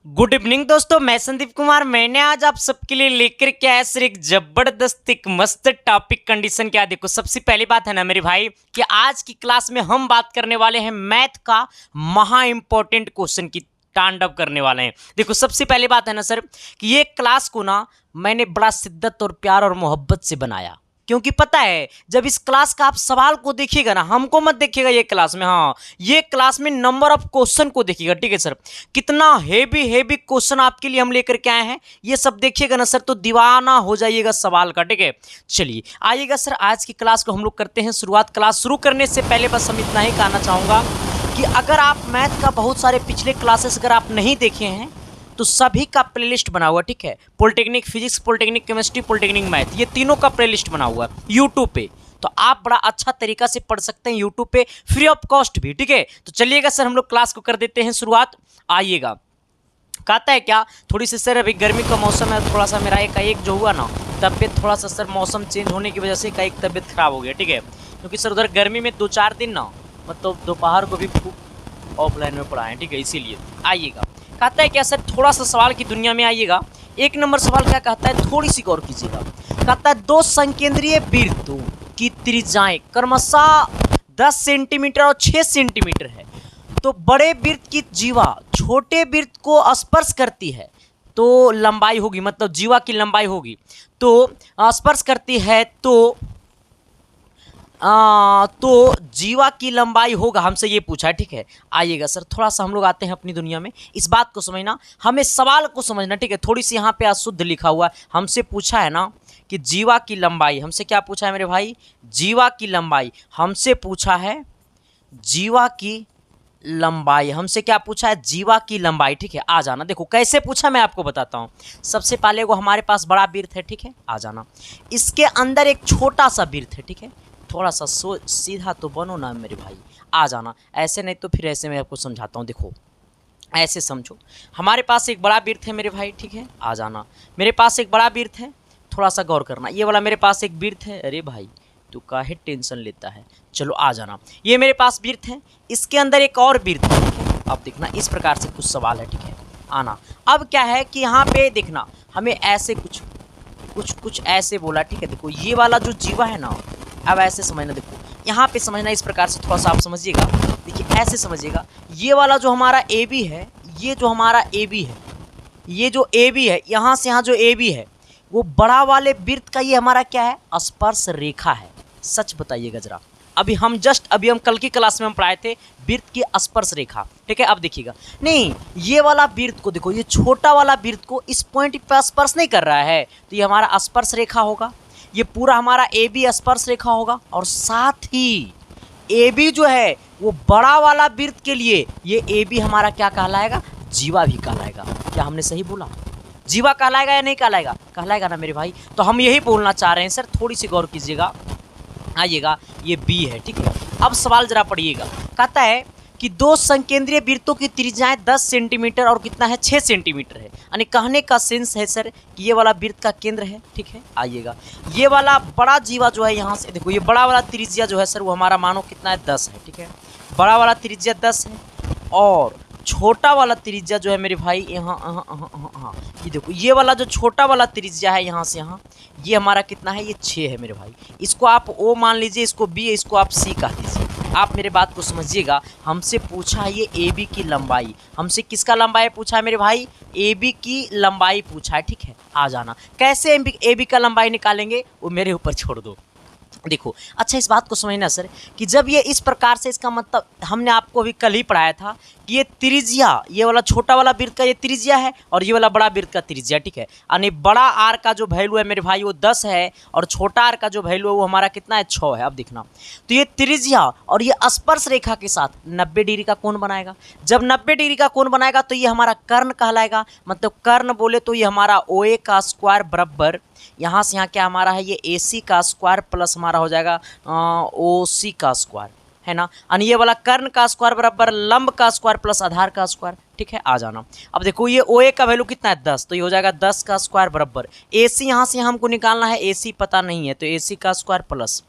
Good evening दोस्तों, मैं संदीप कुमार। मैंने आज आप सबके लिए लेकर के आया सर एक जबरदस्त एक मस्त टॉपिक। कंडीशन क्या देखो, सबसे पहली बात है ना मेरे भाई कि आज की क्लास में हम बात करने वाले हैं मैथ का महा इंपॉर्टेंट क्वेश्चन की तांडव करने वाले हैं। देखो सबसे पहली बात है ना सर कि ये क्लास को ना मैंने बड़ा शिद्दत और प्यार और मोहब्बत से बनाया, क्योंकि पता है जब इस क्लास का आप सवाल को देखिएगा ना, हमको मत देखिएगा ये क्लास में, हाँ ये क्लास में नंबर ऑफ क्वेश्चन को देखिएगा। ठीक है सर, कितना हेवी हेवी क्वेश्चन आपके लिए हम लेकर के आए हैं, ये सब देखिएगा ना सर तो दीवाना हो जाइएगा सवाल का। ठीक है, चलिए आइएगा सर, आज की क्लास को हम लोग करते हैं शुरुआत। क्लास शुरू करने से पहले बस हम इतना ही कहना चाहूँगा कि अगर आप मैथ का बहुत सारे पिछले क्लासेस अगर आप नहीं देखे हैं तो सभी का प्लेलिस्ट बना हुआ, ठीक है, polytechnic physics, polytechnic chemistry, polytechnic math, ये तीनों का प्लेलिस्ट बना हुआ है यूट्यूब पे, तो आप बड़ा अच्छा तरीका से पढ़ सकते हैं यूट्यूब पे फ्री ऑफ कॉस्ट भी। ठीक है, तो चलिएगा सर हम लोग क्लास को कर देते हैं शुरुआत। आइएगा, कहता है क्या, थोड़ी सी सर अभी गर्मी का मौसम है, थोड़ा सा मेरा एक जो हुआ ना तबीयत, थोड़ा सा सर मौसम चेंज होने की वजह से एक तबीयत खराब हो गया। ठीक है, क्योंकि सर उधर गर्मी में 2-4 दिन ना मतलब दोपहर को भी खूब ऑफलाइन में पढ़ाएं। ठीक है, इसीलिए आइएगा। कहता है क्या सर, थोड़ा सा सवाल की दुनिया में आइएगा। एक नंबर सवाल क्या कहता है, थोड़ी सी गौर कीजिएगा। कहता है दो संकेंद्रीय वृत्तों की त्रिज्याएं क्रमशः 10 सेंटीमीटर और 6 सेंटीमीटर है, तो बड़े वृत्त की जीवा छोटे वृत्त को स्पर्श करती है तो लंबाई होगी, मतलब जीवा की लंबाई होगी तो स्पर्श करती है तो जीवा की लंबाई होगा, हमसे ये पूछा है। ठीक है, आइएगा सर थोड़ा सा हम लोग आते हैं अपनी दुनिया में, इस बात को समझना, हमें सवाल को समझना। ठीक है, थोड़ी सी यहाँ पे अशुद्ध लिखा हुआ है, हमसे पूछा है ना कि जीवा की लंबाई, हमसे क्या पूछा है मेरे भाई, जीवा की लंबाई, हमसे पूछा है जीवा की लंबाई, हमसे क्या पूछा है, जीवा की लंबाई। ठीक है, आ जाना, देखो कैसे पूछा मैं आपको बताता हूँ। सबसे पहले वो हमारे पास बड़ा वृत्त है, ठीक है, आ जाना, इसके अंदर एक छोटा सा वृत्त है। ठीक है, थोड़ा सा सीधा तो बनो ना मेरे भाई, आ जाना, ऐसे नहीं तो फिर ऐसे मैं आपको समझाता हूँ। देखो ऐसे समझो, हमारे पास एक बड़ा वृत्त है मेरे भाई, ठीक है, आ जाना, मेरे पास एक बड़ा वृत्त है, थोड़ा सा गौर करना, ये वाला मेरे पास एक वृत्त है। अरे भाई तू काहे टेंशन लेता है, चलो आ जाना, ये मेरे पास वृत्त है, इसके अंदर एक और वृत्त है। ठीक है, अब देखना इस प्रकार से कुछ सवाल है। ठीक है, आना, अब क्या है कि यहाँ पे देखना हमें ऐसे कुछ ऐसे बोला। ठीक है, देखो ये वाला जो जीवा है ना, अब ऐसे समझना, देखो यहाँ पे समझना इस प्रकार से, थोड़ा सा आप समझिएगा, देखिए ऐसे समझिएगा, ये वाला जो हमारा ए बी है, ये जो हमारा ए बी है, ये जो ए बी है, यहाँ से यहाँ जो ए बी है, वो बड़ा वाले वृत्त का ये हमारा क्या है, स्पर्श रेखा है। सच बताइएगा जरा, अभी हम कल की क्लास में हम पढ़ाए थे वृत्त की स्पर्श रेखा। ठीक है, अब देखिएगा, नहीं ये वाला वृत्त को देखो, ये छोटा वाला वृत्त को इस पॉइंट पर स्पर्श नहीं कर रहा है, तो ये हमारा स्पर्श रेखा होगा, ये पूरा हमारा ए बी स्पर्श रेखा होगा, और साथ ही ए बी जो है वो बड़ा वाला वृत्त के लिए ये ए बी हमारा क्या कहलाएगा, जीवा भी कहलाएगा। क्या हमने सही बोला, जीवा कहलाएगा या नहीं कहलाएगा, कहलाएगा ना मेरे भाई। तो हम यही बोलना चाह रहे हैं सर, थोड़ी सी गौर कीजिएगा, आइएगा, ये बी है। ठीक है, अब सवाल जरा पढ़िएगा, कहता है कि दो संकेंद्रीय वृत्तों की त्रिज्याएं 10 सेंटीमीटर और कितना है, 6 सेंटीमीटर है, यानी कहने का सेंस है सर कि ये वाला वृत्त का केंद्र है। ठीक है, आइएगा, ये वाला बड़ा जीवा जो है, यहाँ से देखो ये बड़ा वाला त्रिज्या जो है सर वो हमारा मानो कितना है, 10 है। ठीक है, बड़ा वाला त्रिज्या 10 है, और छोटा वाला त्रिज्या जो है मेरे भाई यहाँ हाँ ये देखो, ये वाला जो छोटा वाला त्रिज्या है यहाँ से यहाँ, ये हमारा कितना है, ये 6 है मेरे भाई। इसको आप ओ मान लीजिए, इसको बी, इसको आप सी कह दीजिए। आप मेरे बात को समझिएगा, हमसे पूछा है ये ए बी की लंबाई, हमसे किसका लंबाई पूछा है मेरे भाई, ए बी की लंबाई पूछा है। ठीक है, आ जाना, कैसे ए बी का लंबाई निकालेंगे वो मेरे ऊपर छोड़ दो। देखो अच्छा इस बात को समझना सर कि जब ये इस प्रकार से, इसका मतलब हमने आपको अभी कल ही पढ़ाया था कि ये त्रिज्या, ये वाला छोटा वाला वृत्त का ये त्रिज्या है और ये वाला बड़ा वृत्त का त्रिज्या। ठीक है, यानी बड़ा आर का जो वैल्यू है मेरे भाई वो 10 है, और छोटा आर का जो वैल्यू है वो हमारा कितना है, 6 है। अब देखना, तो ये त्रिज्या और ये स्पर्श रेखा के साथ 90 डिग्री का कोण बनाएगा। जब 90 डिग्री का कोण बनाएगा तो ये हमारा कर्ण कहलाएगा, मतलब कर्ण बोले तो ये हमारा ओ ए का स्क्वायर बराबर, यहाँ से यहाँ क्या हमारा है, ये ए सी का स्क्वायर प्लस हमारा हो जाएगा ओ सी का स्क्वायर, है ना, यानी ये वाला कर्ण का स्क्वायर बराबर लंब का स्क्वायर प्लस आधार का स्क्वायर। ठीक है, आ जाना, अब देखो ये ओ ए का वैल्यू कितना है, 10, तो ये हो जाएगा 10 का स्क्वायर बराबर ए सी, यहाँ से हमको निकालना है, ए सी पता नहीं है तो ए सी का स्क्वायर प्लस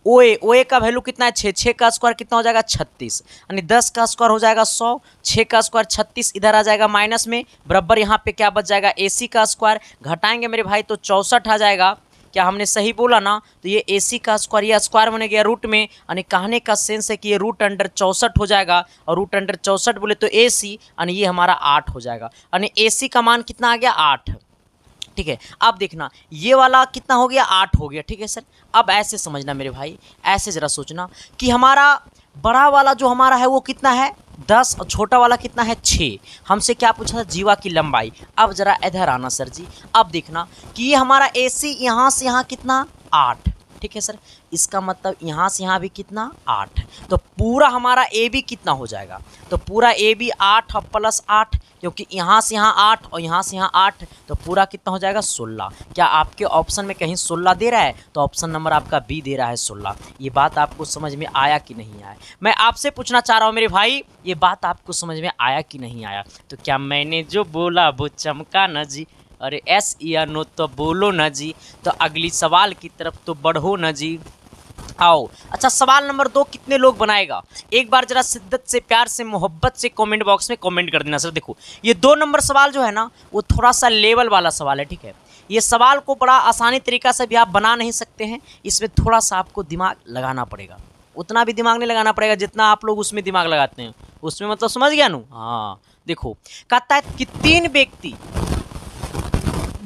OA का वैल्यू कितना है 6, 6 का स्क्वायर कितना हो जाएगा 36, यानी 10 का स्क्वायर हो जाएगा 100, 6 का स्क्वायर 36, इधर आ जाएगा माइनस में, बराबर यहाँ पे क्या बच जाएगा AC का स्क्वायर, घटाएंगे मेरे भाई तो 64 आ जाएगा। क्या हमने सही बोला ना? तो ये AC का स्क्वायर, ये स्क्वायर बने गया रूट में, यानी कहने का सेंस है कि ये रूट अंडर 64 हो जाएगा, और रूट अंडर 64 बोले तो AC, यानी ये हमारा 8 हो जाएगा, यानी AC का मान कितना आ गया 8। ठीक है, अब देखना ये वाला कितना हो गया 8 हो गया। ठीक है सर, अब ऐसे समझना मेरे भाई, ऐसे ज़रा सोचना कि हमारा बड़ा वाला जो हमारा है वो कितना है 10 और छोटा वाला कितना है 6। हमसे क्या पूछा था? जीवा की लंबाई। अब ज़रा इधर आना सर जी, अब देखना कि ये हमारा AC यहाँ से यहाँ कितना 8। ठीक है सर, इसका मतलब यहाँ से यहाँ भी कितना 8, तो पूरा हमारा AB कितना हो जाएगा? तो पूरा AB 8 और प्लस 8, क्योंकि यहाँ से यहाँ 8 और यहाँ से यहाँ 8, तो पूरा कितना हो जाएगा 16। क्या आपके ऑप्शन में कहीं 16 दे रहा है? तो ऑप्शन नंबर आपका B दे रहा है 16। ये बात आपको समझ में आया कि नहीं आया? मैं आपसे पूछना चाह रहा हूँ मेरे भाई, ये बात आपको समझ में आया कि नहीं आया? तो क्या मैंने जो बोला वो चमका न जी? अरे एस या नो तो बोलो ना जी। तो अगली सवाल की तरफ तो बढ़ो ना जी, आओ। अच्छा, सवाल नंबर 2 कितने लोग बनाएगा? एक बार जरा शिद्दत से, प्यार से, मोहब्बत से कमेंट बॉक्स में कमेंट कर देना सर। देखो ये 2 नंबर सवाल जो है ना वो थोड़ा सा लेवल वाला सवाल है। ठीक है, ये सवाल को बड़ा आसानी तरीका से भी आप बना नहीं सकते हैं, इसमें थोड़ा सा आपको दिमाग लगाना पड़ेगा। उतना भी दिमाग नहीं लगाना पड़ेगा जितना आप लोग उसमें दिमाग लगाते हैं, उसमें मतलब समझ गया नू? हाँ देखो, कहता है कि 3 व्यक्ति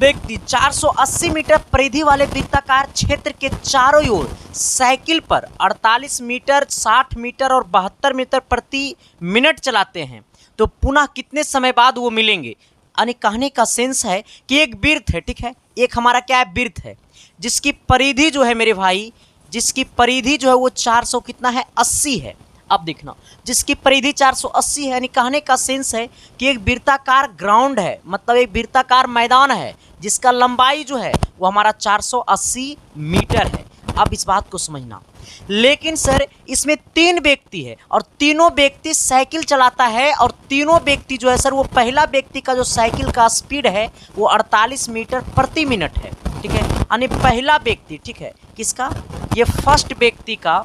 480 मीटर परिधि वाले वृत्ताकार क्षेत्र के चारों ओर साइकिल पर 48 मीटर, 60 मीटर और 72 मीटर प्रति मिनट चलाते हैं, तो पुनः कितने समय बाद वो मिलेंगे? यानी कहने का सेंस है कि एक वृत्त है, ठीक है, एक हमारा क्या है वृत्त है, जिसकी परिधि जो है मेरे भाई, जिसकी परिधि जो है वो 400 कितना है 80 है। अब देखना, जिसकी परिधि 480 है, यानी कहने का सेंस है कि एक वृत्ताकार ग्राउंड है, मतलब एक वृत्ताकार मैदान है जिसका लंबाई जो है वो हमारा 480 मीटर है। अब इस बात को समझना, लेकिन सर इसमें 3 व्यक्ति है और तीनों व्यक्ति साइकिल चलाता है, और तीनों व्यक्ति जो है सर वो पहला व्यक्ति का जो साइकिल का स्पीड है वो 48 मीटर प्रति मिनट है। ठीक है, यानी पहला व्यक्ति, ठीक है, किसका? ये फर्स्ट व्यक्ति का।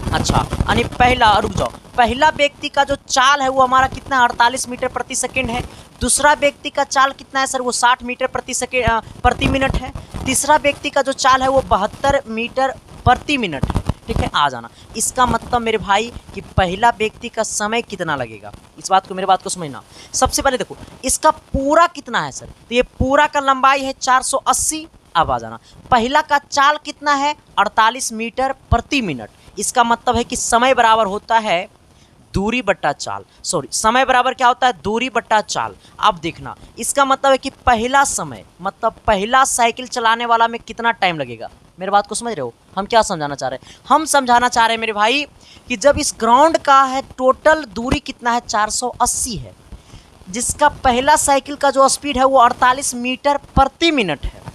अच्छा, यानी पहला, रुक जाओ, पहला व्यक्ति का जो चाल है वो हमारा कितना 48 मीटर प्रति सेकेंड है। दूसरा व्यक्ति का चाल कितना है सर? वो 60 मीटर प्रति मिनट है। तीसरा व्यक्ति का जो चाल है वो 72 मीटर प्रति मिनट है। ठीक है, आ जाना। इसका मतलब मेरे भाई कि पहला व्यक्ति का समय कितना लगेगा, इस बात को, मेरे बात को समझना। सबसे पहले देखो इसका पूरा कितना है सर? तो ये पूरा का लंबाई है 480। अब आ जाना, पहला का चाल कितना है 48 मीटर प्रति मिनट। इसका मतलब है कि समय बराबर होता है दूरी बट्टा चाल, सॉरी, समय बराबर क्या होता है? दूरी बट्टा चाल। अब देखना, इसका मतलब है कि पहला समय, मतलब पहला साइकिल चलाने वाला में कितना टाइम लगेगा। मेरे बात को समझ रहे हो? हम क्या समझाना चाह रहे हैं? हम समझाना चाह रहे हैं मेरे भाई कि जब इस ग्राउंड का है टोटल दूरी कितना है 480 है, जिसका पहला साइकिल का जो स्पीड है वो 48 मीटर प्रति मिनट है।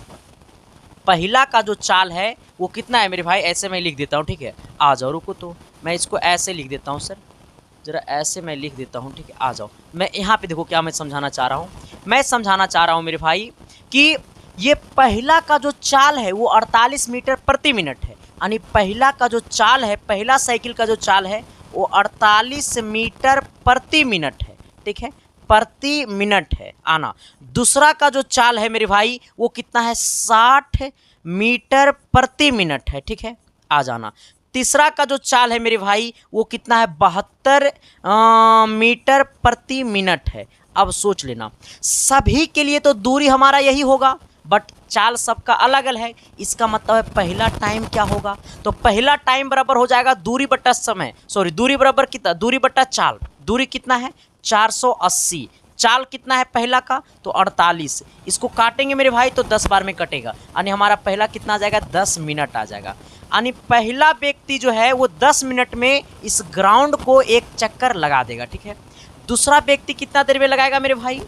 पहला का जो चाल है वो कितना है मेरे भाई? ऐसे मैं लिख देता हूँ, ठीक है, आ जाओ, रुको, तो मैं इसको ऐसे लिख देता हूँ सर, जरा ऐसे मैं लिख देता हूँ, ठीक है, आ जाओ। मैं यहाँ पे देखो क्या मैं समझाना चाह रहा हूँ। मैं समझाना चाह रहा हूँ मेरे भाई कि ये पहला का जो चाल है वो 48 मीटर प्रति मिनट है, यानी पहला का जो चाल है, पहला साइकिल का जो चाल है वो 48 मीटर प्रति मिनट है। ठीक है, प्रति मिनट है आना। दूसरा का जो चाल है मेरे भाई वो कितना है 60 मीटर प्रति मिनट है। ठीक है, आ जाना। तीसरा का जो चाल है मेरे भाई वो कितना है 72 मीटर प्रति मिनट है। अब सोच लेना, सभी के लिए तो दूरी हमारा यही होगा, बट चाल सबका अलग अलग है। इसका मतलब है पहला टाइम क्या होगा? तो पहला टाइम बराबर हो जाएगा दूरी बट्टा समय, सॉरी, दूरी बराबर कितना? दूरी बट्टा चाल। दूरी कितना है 480, चाल कितना है पहला का? तो 48। इसको काटेंगे मेरे भाई तो 10 बार में कटेगा, यानी हमारा पहला कितना आ जाएगा 10 मिनट आ जाएगा। यानी पहला व्यक्ति जो है वो 10 मिनट में इस ग्राउंड को एक चक्कर लगा देगा। ठीक है, दूसरा व्यक्ति कितना देर में लगाएगा मेरे भाई?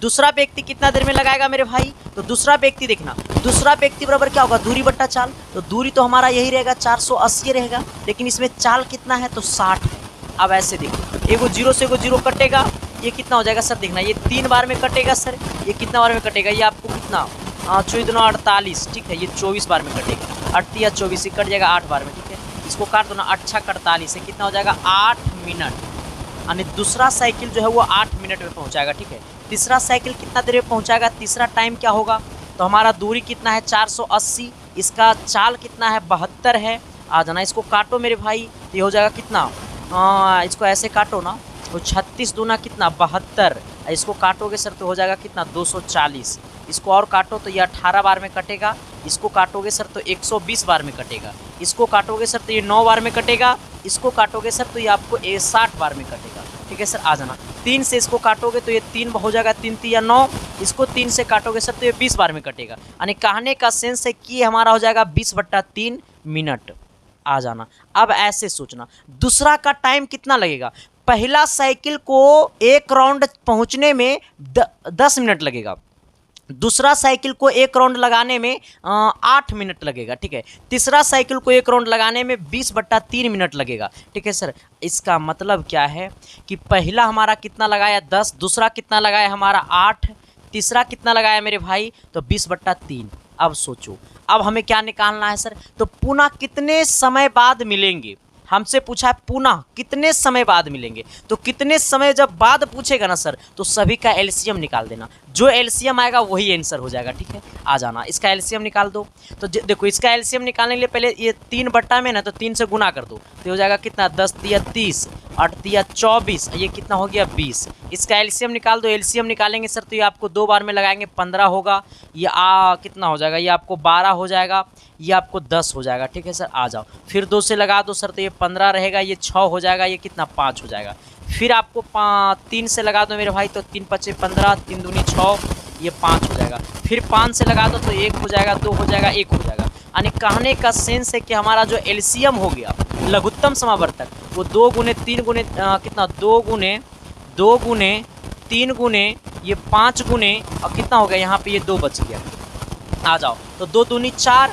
दूसरा व्यक्ति कितना देर में लगाएगा मेरे भाई? तो दूसरा व्यक्ति देखना, दूसरा व्यक्ति बराबर क्या होगा? दूरी बट्टा चाल। तो दूरी तो हमारा यही रहेगा 480 रहेगा, लेकिन इसमें चाल कितना है? तो 60 है। अब ऐसे देखो, एगो जीरो से एगो जीरो कटेगा, ये कितना हो जाएगा सर? देखना, ये 3 बार में कटेगा सर, ये कितना बार में कटेगा? ये आपको कितना चौबीस दूना 48, ठीक है, ये 24 बार में कटेगा। 8 या 24 कट जाएगा 8 बार में, ठीक है। इसको काट दो ना, 8 48 है, कितना हो जाएगा 8 मिनट। यानी दूसरा साइकिल जो है वो 8 मिनट में पहुंचाएगा, ठीक है। तीसरा साइकिल कितना देर में पहुंचाएगा, तीसरा टाइम क्या होगा, तो हमारा दूरी कितना है 480, इसका चाल कितना है 72 है। आ जाना, इसको काटो मेरे भाई, तो ये हो जाएगा कितना, इसको ऐसे काटो ना, तो 36 दूना कितना 72, इसको काटोगे सर तो हो जाएगा कितना 240। इसको और काटो तो ये 18 बार में कटेगा। इसको काटोगे सर तो 120 बार में कटेगा। इसको काटोगे सर तो ये 9 बार में कटेगा। इसको काटोगे सर तो ये आपको 60 बार में कटेगा, ठीक है सर। आ जाना, 3 से इसको काटोगे तो ये 3 हो जाएगा, 3 3 या 9। इसको 3 से काटोगे सर तो ये 20 बार में कटेगा। यानी कहने का सेंस है कि हमारा हो जाएगा 20/3 मिनट। आ जाना, अब ऐसे सोचना दूसरा का टाइम कितना लगेगा। पहला साइकिल को एक राउंड पहुंचने में 10 मिनट लगेगा। दूसरा साइकिल को एक राउंड लगाने में 8 मिनट लगेगा, ठीक है। तीसरा साइकिल को एक राउंड लगाने में 20/3 मिनट लगेगा, ठीक है सर। इसका मतलब क्या है कि पहला हमारा कितना लगाया 10, दूसरा कितना लगाया हमारा 8, तीसरा कितना लगाया मेरे भाई तो 20/3। अब सोचो, अब हमें क्या निकालना है सर, तो पुनः कितने समय बाद मिलेंगे। हमसे पूछा है पुनः कितने समय बाद मिलेंगे, तो कितने समय जब बाद पूछेगा ना सर, तो सभी का एलसीएम निकाल देना। जो एलसीएम आएगा वही आंसर हो जाएगा, ठीक है। आ जाना, इसका एलसीएम निकाल दो। तो देखो, इसका एलसीएम निकालने के लिए पहले ये 3 बट्टा में ना, तो 3 से गुना कर दो, तो हो जाएगा कितना 10 तिया 30, 8 तिया 24, ये कितना हो गया 20। इसका एलसीएम निकाल दो। एलसीएम निकालेंगे सर तो ये आपको 2 बार में लगाएंगे 15 होगा। ये कितना हो जाएगा, ये आपको 12 हो जाएगा, ये आपको 10 हो जाएगा, ठीक है सर। आ जाओ, फिर 2 से लगा दो सर तो ये 15 रहेगा, ये 6 हो जाएगा, ये कितना 5 हो जाएगा। फिर आपको 3 से लगा दो मेरे भाई, तो 3 5 15, 3 दूनी 6, ये 5 हो जाएगा। फिर 5 से लगा दो तो 1 हो जाएगा, 2 हो जाएगा, 1 हो जाएगा। यानी कहने का सेंस है कि हमारा जो एलसीएम हो गया लघुत्तम समावर्तक, वो 2 गुने 3 गुने कितना 2 गुने 3 गुने ये 5 गुने, और कितना हो गया यहाँ पे ये 2 बच गया। आ जाओ, तो 2 दूनी 4,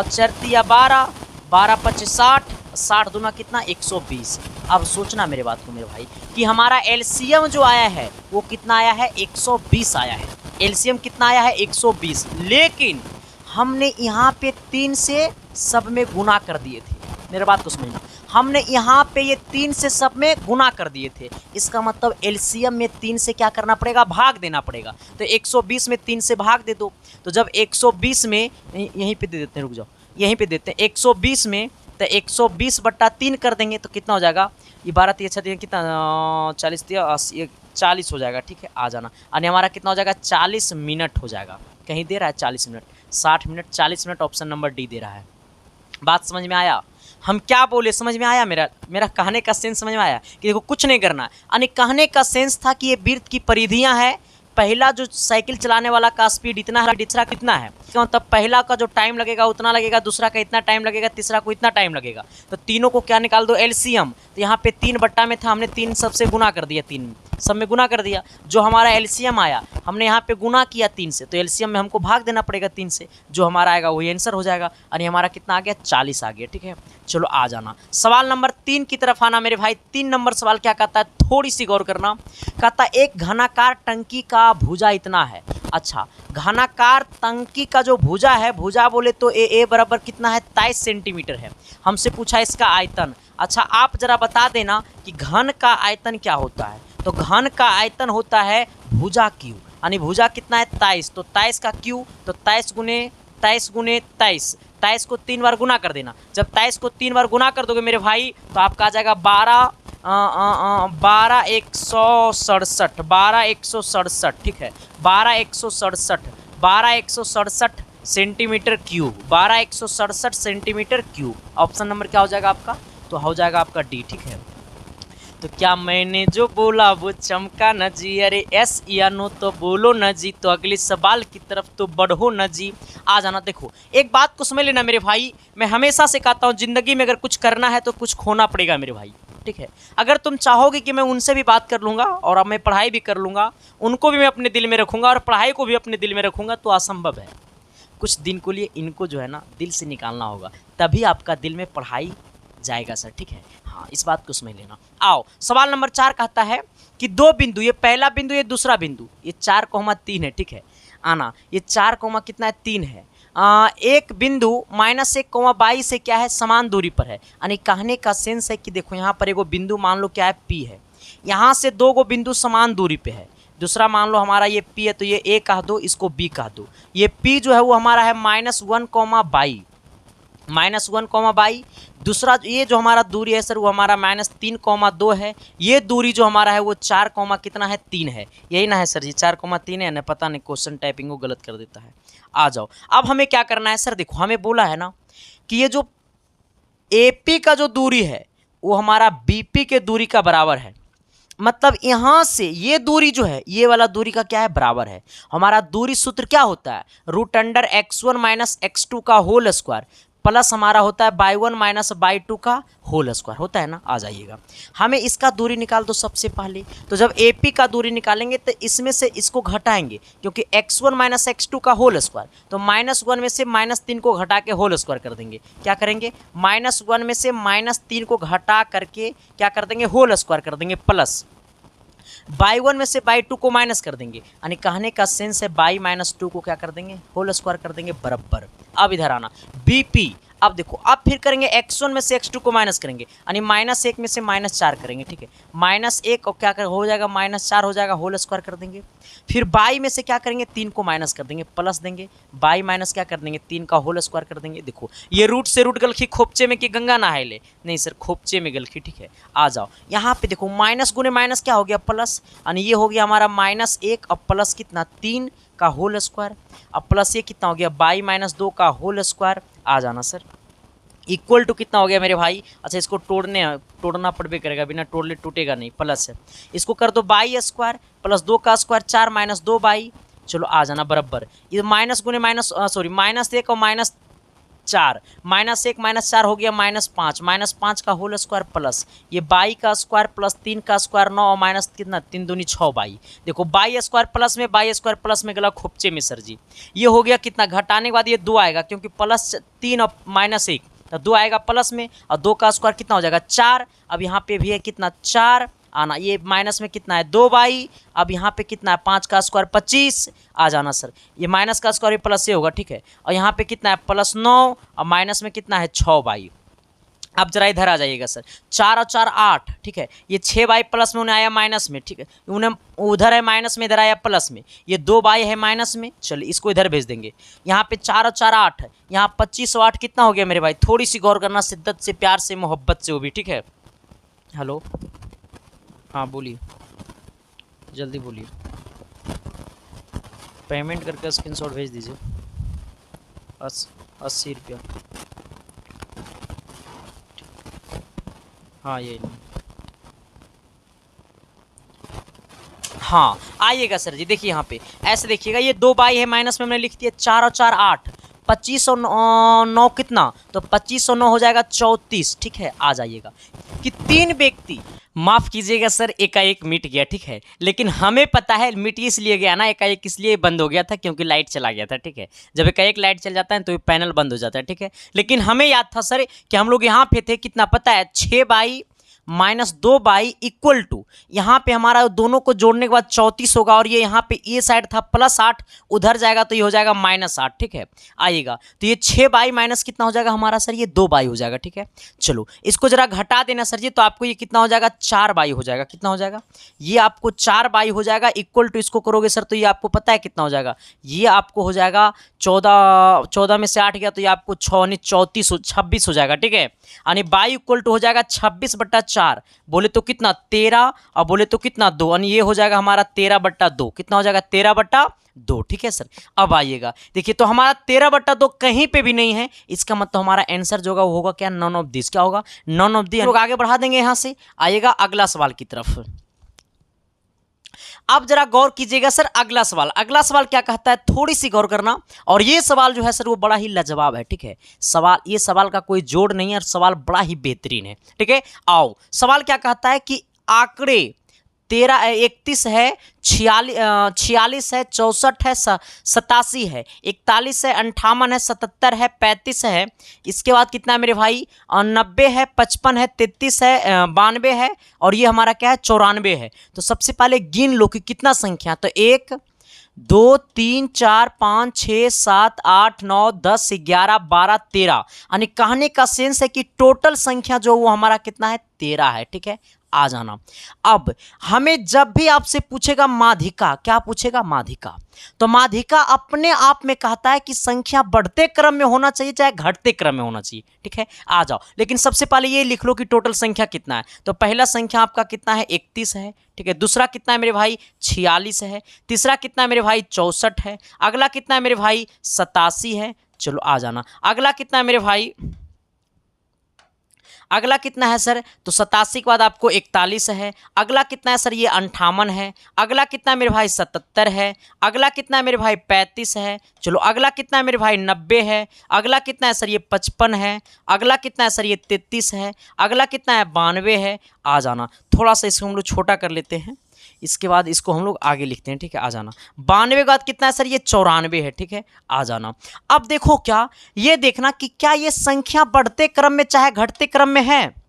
4 तिया 12, 12 5 60, 60 दूना कितना 120। अब सोचना मेरे बात को मेरे भाई कि हमारा एलसीएम जो आया है वो कितना आया है 120 आया है। एलसीएम कितना आया है 120, लेकिन हमने यहाँ पे 3 से सब में गुना कर दिए थे। मेरे बात को समझना, हमने यहाँ पे ये 3 से सब में गुना कर दिए थे। इसका मतलब एलसीएम में 3 से क्या करना पड़ेगा, भाग देना पड़ेगा। तो 120 में 3 से भाग दे दो। तो जब 120 में यहीं पे दे देते हैं, रुक जाओ, यहीं पे देते हैं 120 में, तो 120/3 कर देंगे तो कितना हो जाएगा, ये 12 तिया 6 कितना 40 तिया 80, 40 हो जाएगा, ठीक है। आ जाना, यानी हमारा कितना हो जाएगा 40 मिनट हो जाएगा। कहीं दे रहा है 40 minute, 60 minute, 40 minute, option number D दे रहा है। बात समझ में आया, हम क्या बोले समझ में आया, मेरा कहने का सेंस समझ में आया कि देखो कुछ नहीं करना। यानी कहने का सेंस था कि ये वृत्त की परिधियां हैं। पहला जो साइकिल चलाने वाला का स्पीड इतना है, दूसरा कितना है, क्यों, तब पहला का जो टाइम लगेगा उतना लगेगा, दूसरा का इतना टाइम लगेगा, तीसरा को इतना टाइम लगेगा। तो तीनों को क्या निकाल दो, एलसीएम। तो यहाँ पे 3 बट्टा में था, हमने 3 सबसे गुना कर दिया, 3 सब में गुना कर दिया। जो हमारा एलसीएम आया हमने यहाँ पे गुना किया 3 से, तो एलसीएम में हमको भाग देना पड़ेगा 3 से। जो हमारा आएगा वही आंसर हो जाएगा। यानी हमारा कितना आ गया 40 आ गया, ठीक है। चलो आ जाना, सवाल नंबर 3 की तरफ आना मेरे भाई। 3 नंबर सवाल क्या कहता है, थोड़ी सी गौर करना। कहता है एक घनाकार टंकी का भुजा इतना है। अच्छा, घनाकार टंकी का जो भुजा है, भुजा बोले तो ए बराबर कितना है 23 सेंटीमीटर है। हमसे पूछा इसका आयतन। अच्छा, आप जरा बता देना कि घन का आयतन क्या होता है। तो घन का आयतन होता है भुजा क्यू, यानी भुजा कितना है 23, तो 23 का क्यू, तो 23 गुने 23, 23 को 3 बार गुना कर देना। जब 23 को 3 बार गुना कर दोगे मेरे भाई तो आपका आ जाएगा 12 167, ठीक है, 12 167 centimetre cube, 12 167 centimetre cube. Option number क्या हो जाएगा आपका, तो हो जाएगा आपका डी, ठीक है। तो क्या मैंने जो बोला वो चमका न जी, अरे एस या नो तो बोलो न जी, तो अगले सवाल की तरफ तो बढ़ो न जी। आ जाना, देखो एक बात को समझ लेना मेरे भाई, मैं हमेशा से कहता हूँ जिंदगी में अगर कुछ करना है तो कुछ खोना पड़ेगा मेरे भाई, ठीक है। अगर तुम चाहोगे कि मैं उनसे भी बात कर लूँगा और अब मैं पढ़ाई भी कर लूँगा, उनको भी मैं अपने दिल में रखूँगा और पढ़ाई को भी अपने दिल में रखूँगा, तो असंभव है। कुछ दिन के लिए इनको जो है ना दिल से निकालना होगा, तभी आपका दिल में पढ़ाई जाएगा सर, ठीक है। हाँ, इस बात को समझ लेना। आओ, सवाल नंबर 4 कहता है कि 2 बिंदु, ये पहला बिंदु, ये दूसरा बिंदु, ये 4, 3 है, ठीक है। आना, ये 4 कोमा कितना है 3 है। एक बिंदु -1, से क्या है समान दूरी पर है, यानी कहने का सेंस है कि देखो यहाँ पर एगो बिंदु मान लो क्या है P है, यहाँ से 2 गो बिंदु समान दूरी पे है, दूसरा मान लो हमारा ये P है तो ये A कह दो, इसको B कह दो। ये P जो है वो हमारा है -1, दूसरा ये जो हमारा दूरी है सर वो हमारा -3,2 है। ये दूरी जो हमारा है वो 4, कितना है 3 है, यही ना है सर जी 4,3 है ना, पता नहीं क्वेश्चन टाइपिंग को गलत कर देता है। आ जाओ अब हमें क्या करना है सर, देखो हमें बोला है ना कि ये जो AP का जो दूरी है वो हमारा BP के दूरी का बराबर है, मतलब यहाँ से ये दूरी जो है ये वाला दूरी का क्या है बराबर है। हमारा दूरी सूत्र क्या होता है, √x1 - x2 का होल स्क्वायर प्लस हमारा होता है y1 - y2 का होल स्क्वायर होता है ना। आ जाइएगा हमें इसका दूरी निकाल दो सबसे पहले, तो जब AP का दूरी निकालेंगे तो इसमें से इसको घटाएंगे क्योंकि x1 - x2 का होल स्क्वायर, तो -1 में से -3 को घटा के होल स्क्वायर कर देंगे। क्या करेंगे -1 में से -3 को घटा करके क्या कर देंगे होल स्क्वायर कर देंगे, प्लस y1 में से y2 को माइनस कर देंगे, यानी कहने का सेंस है y - 2 को क्या कर देंगे होल स्क्वायर कर देंगे बराबर। अब इधर आना BP, अब देखो अब फिर करेंगे x1 में से x2 को माइनस करेंगे, यानी -1 में से -4 करेंगे, ठीक है -1 और क्या हो जाएगा -4 हो जाएगा होल स्क्वायर कर देंगे। फिर y में से क्या करेंगे 3 को माइनस कर देंगे, प्लस देंगे y माइनस क्या कर देंगे 3 का होल स्क्वायर कर देंगे। देखो ये रूट से रूट गलखी खोपचे में कि गंगा नहाए ले, नहीं सर खोपचे में गलखी, ठीक है। आ जाओ यहाँ पे देखो माइनस गुने माइनस क्या हो गया प्लस, यानी ये हो गया हमारा -1 और प्लस कितना 3 का होल स्क्वायर, अब प्लस ये कितना हो गया y - 2 का होल स्क्वायर। आ जाना सर इक्वल टू कितना हो गया मेरे भाई, अच्छा इसको तोड़ना पड़बे करेगा, बिना तोड़ले टूटेगा नहीं, प्लस है इसको कर दो y² प्लस 2 का स्क्वायर 4 - 2y, चलो आ जाना बराबर। ये माइनस गुने माइनस सॉरी -1 और -4, -1 - 4 हो गया -5, -5 का होल स्क्वायर प्लस ये y का स्क्वायर प्लस 3 का स्क्वायर 9 और माइनस कितना 3 दूनी 6y। देखो y² प्लस में गला खोपचे में सर जी, ये हो गया कितना घटाने के बाद ये 2 आएगा क्योंकि +3 और -1 तो 2 आएगा प्लस में, और 2 का स्क्वायर कितना हो जाएगा 4, अब यहाँ पे भी है कितना 4 आना, ये माइनस में कितना है 2y, अब यहाँ पे कितना है 5 का स्क्वायर 25। आ जाना सर ये माइनस का स्क्वायर प्लस से होगा, ठीक है, और यहाँ पे कितना है +9 और माइनस में कितना है 6y। अब जरा इधर आ जाइएगा सर 4 और 4 8, ठीक है, ये 6y प्लस में उन्हें आया माइनस में, ठीक है, उन्हें उधर है माइनस में, इधर आया प्लस में, ये 2y है माइनस में, चलिए इसको इधर भेज देंगे। यहाँ पे 4 और 4 8 है, यहाँ 25 और 8 कितना हो गया मेरे भाई, थोड़ी सी गौर करना शिद्दत से प्यार से मोहब्बत से वो भी, ठीक है। हेलो हाँ बोलिए जल्दी बोलिए, पेमेंट करके स्क्रीनशॉट भेज दीजिए 80 रुपया। हाँ ये नहीं, हाँ आइएगा सर जी, देखिए यहाँ पे ऐसे देखिएगा ये 2y है माइनस में हमने लिख दिया 4 और 4 8, 25 और 9 कितना, तो 25 और 9 हो जाएगा 34, ठीक है। आ जाइएगा कि 3 व्यक्ति, माफ़ कीजिएगा सर एकाएक मिट गया, ठीक है, लेकिन हमें पता है मिट इसलिए गया ना, एकाएक इसलिए बंद हो गया था क्योंकि लाइट चला गया था, ठीक है, जब एकाएक लाइट चल जाता है तो ये पैनल बंद हो जाता है, ठीक है। लेकिन हमें याद था सर कि हम लोग यहाँ पे थे, कितना पता है 6y - 2y इक्वल टू, यहाँ पे हमारा दोनों को जोड़ने के बाद 34 होगा, और ये यहाँ पे ये साइड था +8, उधर जाएगा तो ये हो जाएगा -8, ठीक है। आइएगा तो ये 6y माइनस कितना हो जाएगा हमारा सर, ये 2y हो जाएगा, ठीक है। चलो इसको जरा घटा देना सर जी, तो आपको ये कितना हो जाएगा 4y हो जाएगा, कितना हो जाएगा ये आपको 4y हो जाएगा इक्वल टू, इसको करोगे सर तो ये आपको पता है कितना हो जाएगा, ये आपको हो जाएगा 14 में से 8 गया तो ये आपको 6 34 26 हो जाएगा, ठीक है, यानी y इक्वल टू हो जाएगा 26/4, बोले तो कितना 13 और बोले तो कितना 2, यानी ये हो जाएगा हमारा 13/2, कितना हो जाएगा 13/2, ठीक है सर। अब आइएगा देखिए तो हमारा 13/2 कहीं पे भी नहीं है, इसका मतलब हमारा आंसर जो होगा वो होगा क्या, नॉन ऑफ दिस, क्या होगा नॉन ऑफ दी। लोग आगे बढ़ा देंगे यहाँ से, आइएगा अगला सवाल की तरफ। अब जरा गौर कीजिएगा सर अगला सवाल क्या कहता है, थोड़ी सी गौर करना, और ये सवाल जो है सर वो बड़ा ही लाजवाब है, ठीक है, ये सवाल का कोई जोड़ नहीं है और सवाल बड़ा ही बेहतरीन है, ठीक है। आओ सवाल क्या कहता है कि आंकड़े 31 है, 46 है, 64 है, 87 है, 41 है, 58 है, 77 है, 35 है, इसके बाद कितना है मेरे भाई 90 है, 55 है, 33 है, 92 है, और ये हमारा क्या है 94 है। तो सबसे पहले गिन लो कि कितना संख्या, तो 1 2 3 4 5 6 7 8 9 10 11 12 13, यानी कहने का सेंस है कि टोटल संख्या जो वो हमारा कितना है 13 है। ठीक है, आ जाना। अब हमें जब भी आपसे पूछेगा माध्यिका, क्या पूछेगा? माध्यिका। तो माध्यिका अपने आप में कहता है कि संख्या बढ़ते क्रम में होना चाहिए चाहे घटते क्रम में होना चाहिए। ठीक है, आ जाओ। लेकिन सबसे पहले ये लिख लो कि टोटल संख्या कितना है। तो पहला संख्या आपका कितना है? 31 है। ठीक है, दूसरा कितना है मेरे भाई? 46 है। तीसरा कितना है मेरे भाई? 64 है। अगला कितना है मेरे भाई? 87 है। चलो आ जाना। अगला कितना है मेरे भाई? अगला कितना है सर? तो 87 के बाद आपको 41 है। अगला कितना है सर? ये 58 है। अगला कितना है मेरे भाई? 77 है। अगला कितना है मेरे भाई? 35 है। चलो अगला कितना है मेरे भाई? 90 है। अगला कितना है सर? ये 55 है। अगला कितना है सर? ये 33 है। अगला कितना है? 92 है। आ जाना। थोड़ा सा इसको हम लोग छोटा कर लेते हैं, इसके बाद इसको हम लोग आगे लिखते हैं। ठीक है, आ जाना। 92 के बाद कितना है सर? ये 94 है। ठीक है, आ जाना। अब देखो क्या, ये देखना कि क्या ये संख्या बढ़ते क्रम में चाहे घटते क्रम में है।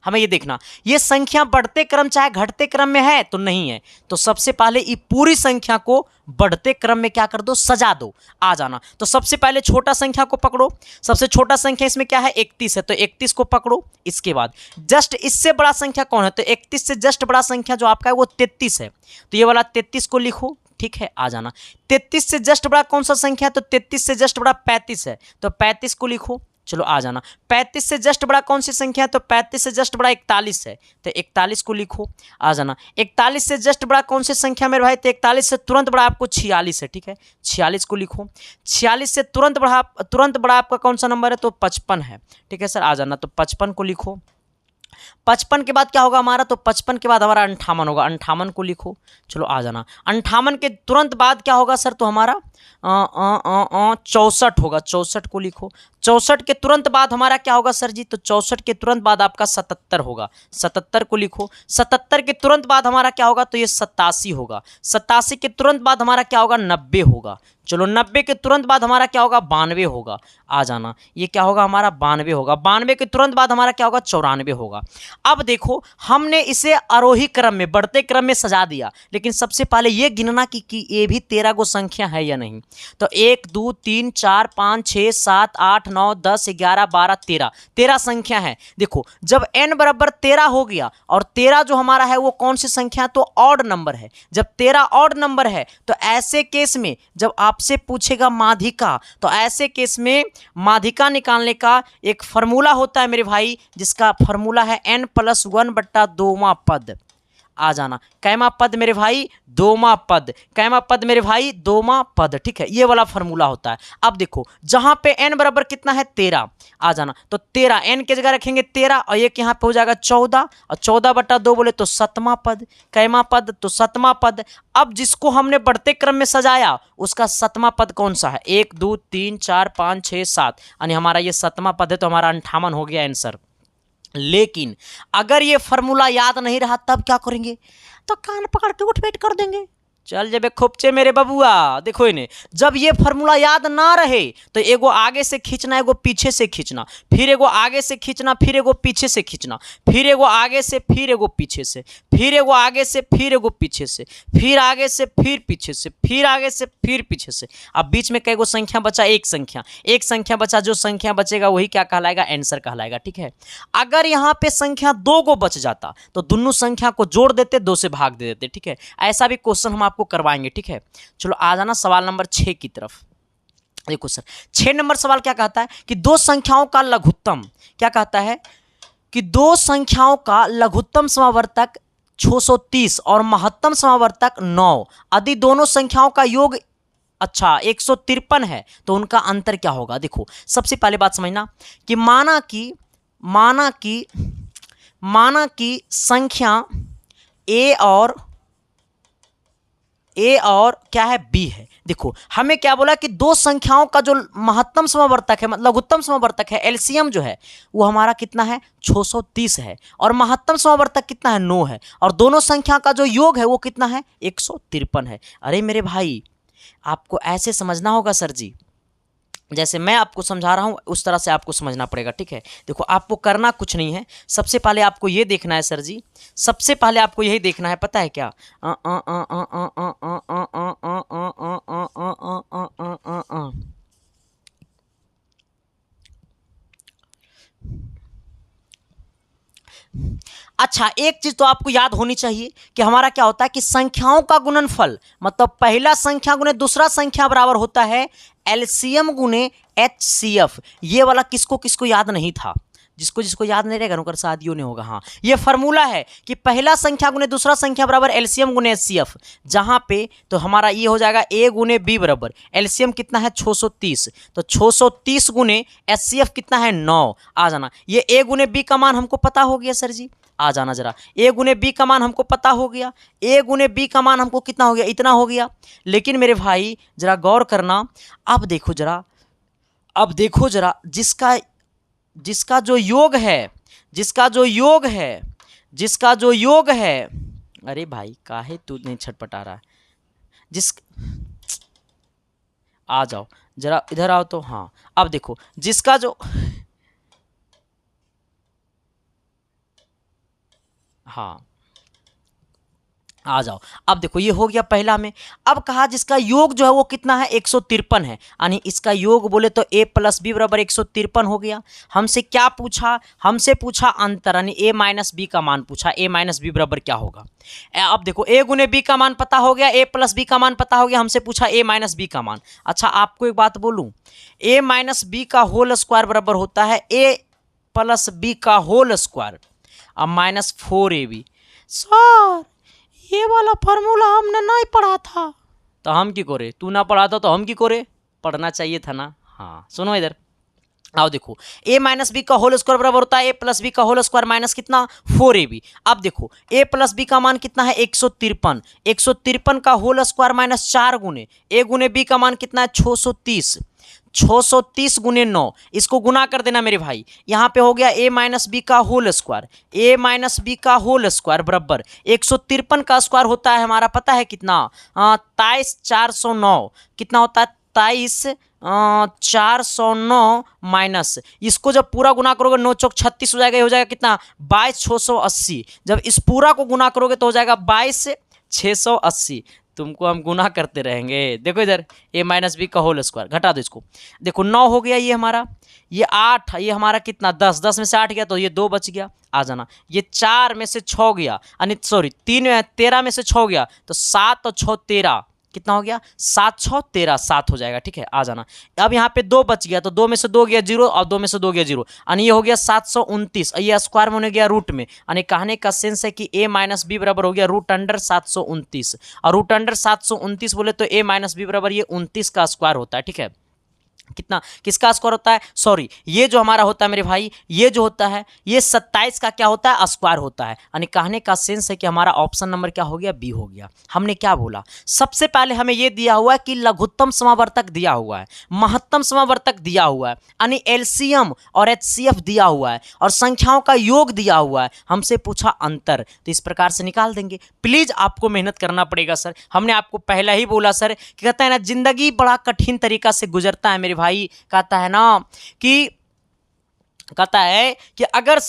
हमें ये देखना, ये संख्या बढ़ते क्रम चाहे घटते क्रम में है तो नहीं है। तो सबसे पहले ये पूरी संख्या को बढ़ते क्रम में क्या कर दो? सजा दो। आ जाना। तो सबसे पहले छोटा संख्या को पकड़ो। सबसे छोटा संख्या इसमें क्या है? 31 है, तो 31 को पकड़ो। इसके बाद जस्ट इससे बड़ा संख्या कौन है? तो 31 से जस्ट बड़ा संख्या जो आपका है वो 33 है, तो ये वाला 33 को लिखो। ठीक है, आ जाना। 33 से जस्ट बड़ा कौन सा संख्या है? तो 33 से जस्ट बड़ा 35 है, तो 35 को लिखो। चलो आ जाना। 35 से जस्ट बड़ा कौन सी संख्या है? तो 35 से जस्ट बड़ा 41 है, तो 41 को लिखो। आ जाना। 41 से जस्ट बड़ा कौन सी संख्या मेरे भाई? तो 41 से तुरंत बड़ा आपको 46 है। ठीक है, 46 को लिखो। 46 से तुरंत बड़ा आपका कौन सा नंबर है? तो 55 है। ठीक है सर, आ जाना। तो 55 को लिखो। 55 के बाद क्या होगा हमारा? तो 55 के बाद हमारा 58 होगा, 58 को लिखो। चलो आ जाना। 58 के तुरंत बाद क्या होगा सर? तो हमारा 64 होगा, 64 को लिखो। 64 के तुरंत बाद हमारा क्या होगा सर जी? तो 64 के तुरंत बाद आपका 77 होगा, 77 को लिखो। 77 के तुरंत बाद हमारा क्या होगा? तो ये 87 होगा। 87 के तुरंत बाद हमारा क्या होगा? 90 होगा। चलो 90 के तुरंत बाद हमारा क्या होगा? 92 होगा। आ जाना। ये क्या होगा हमारा? 92 होगा। 92 के तुरंत बाद हमारा क्या होगा? 94 होगा। अब देखो, हमने इसे आरोही क्रम में, बढ़ते क्रम में सजा दिया, लेकिन सबसे पहले ये गिनना कि ये भी 13 गो संख्या है या नहीं। तो 1 2 3 4 5 6 7 8 9 10 11 12 13, 13 संख्या है। देखो जब n बराबर 13 हो गया, और 13 जो हमारा है वो कौन सी संख्या है? तो ऑड नंबर है। जब 13 ऑड नंबर है तो ऐसे केस में जब आपसे पूछेगा माध्यिका, तो ऐसे केस में माध्यिका निकालने का एक फॉर्मूला होता है मेरे भाई, जिसका फॉर्मूला है n+1/2वां पद। आ जाना। कैमा पद मेरे भाई? 2वां पद। कैमा पद मेरे भाई? 2वां पद। ठीक है, ये वाला फॉर्मूला होता है। अब देखो जहां पे n बराबर कितना है? 13। आ जाना। तो 13 n के जगह रखेंगे 13, और एक यहाँ पे हो जाएगा 14, और 14/2 बोले तो 7वां पद। कैमा पद? तो 7वां पद। अब जिसको हमने बढ़ते क्रम में सजाया उसका 7वां पद कौन सा है? 1 2 3 4 5 6 7, यानी हमारा ये 7वां पद है, तो हमारा 58 हो गया आंसर। लेकिन अगर ये फॉर्मूला याद नहीं रहा तब क्या करेंगे? तो कान पकड़ के उठ बैठ कर देंगे। चल जब खोपचे मेरे बबुआ, देखो इन्हें, जब ये फॉर्मूला याद ना रहे तो एगो आगे से खींचना, एगो पीछे से खींचना, फिर एगो आगे से खींचना, फिर एगो पीछे से खींचना, फिर एगो आगे से, फिर एगो पीछे से, फिर एगो आगे से, फिर एगो पीछे से, फिर आगे से, फिर पीछे से, फिर आगे से, फिर पीछे से। अब बीच में कई गो संख्या बचा? एक संख्या बचा। जो संख्या बचेगा वही क्या कहलाएगा? आंसर कहलाएगा। ठीक है, अगर यहाँ पे संख्या 2 गो बच जाता तो दोनों संख्या को जोड़ देते, 2 से भाग दे देते। ठीक है, ऐसा भी क्वेश्चन हम आपको करवाएंगे। ठीक है, चलो आ जाना सवाल नंबर 6 की तरफ। देखो सर, 6 नंबर सवाल क्या कहता है कि दो संख्याओं का लघुत्तम, क्या कहता है कि दो संख्याओं का लघुत्तम समावर्तक 630 और महत्तम समावर्तक 9, यदि दोनों संख्याओं का योग 153 है तो उनका अंतर क्या होगा? देखो सबसे पहले बात समझना कि माना कि संख्या ए और क्या है? बी है। देखो हमें क्या बोला कि दो संख्याओं का जो महत्तम समावर्तक है, मतलब लघुत्तम समावर्तक है, एलसीएम जो है वो हमारा कितना है? 630 है, और महत्तम समावर्तक कितना है? 9 है, और दोनों संख्या का जो योग है वो कितना है? 153 है। अरे मेरे भाई, आपको ऐसे समझना होगा सर जी, जैसे मैं आपको समझा रहा हूँ उस तरह से आपको समझना पड़ेगा। ठीक है, देखो आपको करना कुछ नहीं है, सबसे पहले आपको ये देखना है सर जी, सबसे पहले आपको यही देखना है, पता है क्या? अच्छा, एक चीज तो आपको याद होनी चाहिए कि हमारा क्या होता है कि संख्याओं का गुणनफल मतलब पहला संख्या गुने दूसरा संख्या बराबर होता है एलसीएम गुने एचसीएफ। ये वाला किसको किसको याद नहीं था, जिसको जिसको याद नहीं रहेगा उनका शादियों नहीं होगा। हाँ, ये फॉर्मूला है कि पहला संख्या गुने दूसरा संख्या बराबर एलसीएम गुने एचसीएफ। जहां पे तो हमारा ये हो जाएगा ए गुने बी बराबर एलसीएम कितना है 630, तो 630 गुने एचसीएफ कितना है 9। आ जाना, ये ए गुने बी का मान हमको पता हो गया सर जी। आ जाना जरा, ए गुने बी का मान हमको पता हो गया, ए गुने बी का मान हमको कितना हो गया, इतना हो गया। लेकिन मेरे भाई जरा गौर करना, अब देखो जरा, अब देखो जरा, जिसका जो योग है, जिसका जो योग है, जिसका जो योग है, अरे भाई काहे तू नहीं छटपटा रहा है, जिस आ जाओ जरा इधर आओ तो। हाँ, अब देखो जिसका जो, हाँ आ जाओ, अब देखो ये हो गया पहला में। अब कहा जिसका योग जो है वो कितना है 153 है, यानी इसका योग बोले तो a प्लस बी बराबर 153 हो गया। हमसे क्या पूछा, हमसे पूछा अंतर, यानी a माइनस बी का मान पूछा, a माइनस बी बराबर क्या होगा। अब देखो a गुने बी का मान पता हो गया, a प्लस बी का मान पता हो गया, हमसे पूछा a माइनस बी का मान। अच्छा आपको एक बात बोलूँ, a माइनस बी का होल स्क्वायर बराबर होता है a प्लस बी का होल स्क्वायर, अब माइनस 4ab। सर ये वाला फार्मूला हमने नहीं पढ़ा था, तो हम की करे, तू ना पढ़ा था तो हम की करे, पढ़ना चाहिए था ना। हाँ सुनो इधर आओ, देखो a माइनस बी का होल स्क्वायर बराबर होता है a प्लस बी का होल स्क्वायर माइनस कितना 4ab। अब देखो a प्लस बी का मान कितना है 153, 153 का होल स्क्वायर माइनस 4 गुने a गुने b का मान कितना है 630, 630 गुने 9, इसको गुना कर देना मेरे भाई। यहाँ पे हो गया a माइनस बी का whole square, a minus B का होल स्क्वायर बराबर 153 का स्क्वायर होता है हमारा पता है कितना 23,409, कितना होता है 23,409 माइनस, इसको जब पूरा गुना करोगे 9 चौक 36 हो जाएगा, हो जाएगा कितना 22,680। जब इस पूरा को गुना करोगे तो हो जाएगा 22,680। तुमको हम गुना करते रहेंगे। देखो इधर a माइनस बी का होल स्क्वायर, घटा दो इसको, देखो 9 हो गया ये हमारा, ये 8, ये हमारा कितना 10, 10 में से 8 गया तो ये 2 बच गया। आ जाना, ये 4 में से 6 गया, यानी सॉरी 13 में से 6 गया तो 7 और 6 13, कितना हो गया 7 6 13, 7 हो जाएगा। ठीक है, आ जाना। अब यहाँ पे 2 बच गया तो 2 में से 2 गया 0 और 2 में से 2 गया 0, यानी ये हो गया 729, ये स्क्वायर में होने गया रूट में, यानी कहने का सेंस है कि a माइनस बी बराबर हो गया रूट अंडर 729, और रूट अंडर 729 बोले तो a माइनस बी बराबर ये 29 का स्क्वायर होता है। ठीक है, कितना किसका स्क्वायर होता है, सॉरी ये जो हमारा होता है मेरे भाई, ये जो होता है ये 27 का क्या होता है स्क्वायर होता है, यानी कहने का सेंस है कि हमारा ऑप्शन नंबर क्या हो गया बी हो गया। हमने क्या बोला, सबसे पहले हमें ये दिया हुआ है कि लघुत्तम समावर्तक दिया हुआ है, महत्तम समावर्तक दिया हुआ है, यानी एलसीएम और एचसीएफ दिया हुआ है, और संख्याओं का योग दिया हुआ है। हमसे पूछा अंतर, तो इस प्रकार से निकाल देंगे। प्लीज आपको मेहनत करना पड़ेगा सर, हमने आपको पहला ही बोला सर कि कहता है ना जिंदगी बड़ा कठिन तरीका से गुजरता है मेरे भाई, कहता है ना कि कहता है कि अगर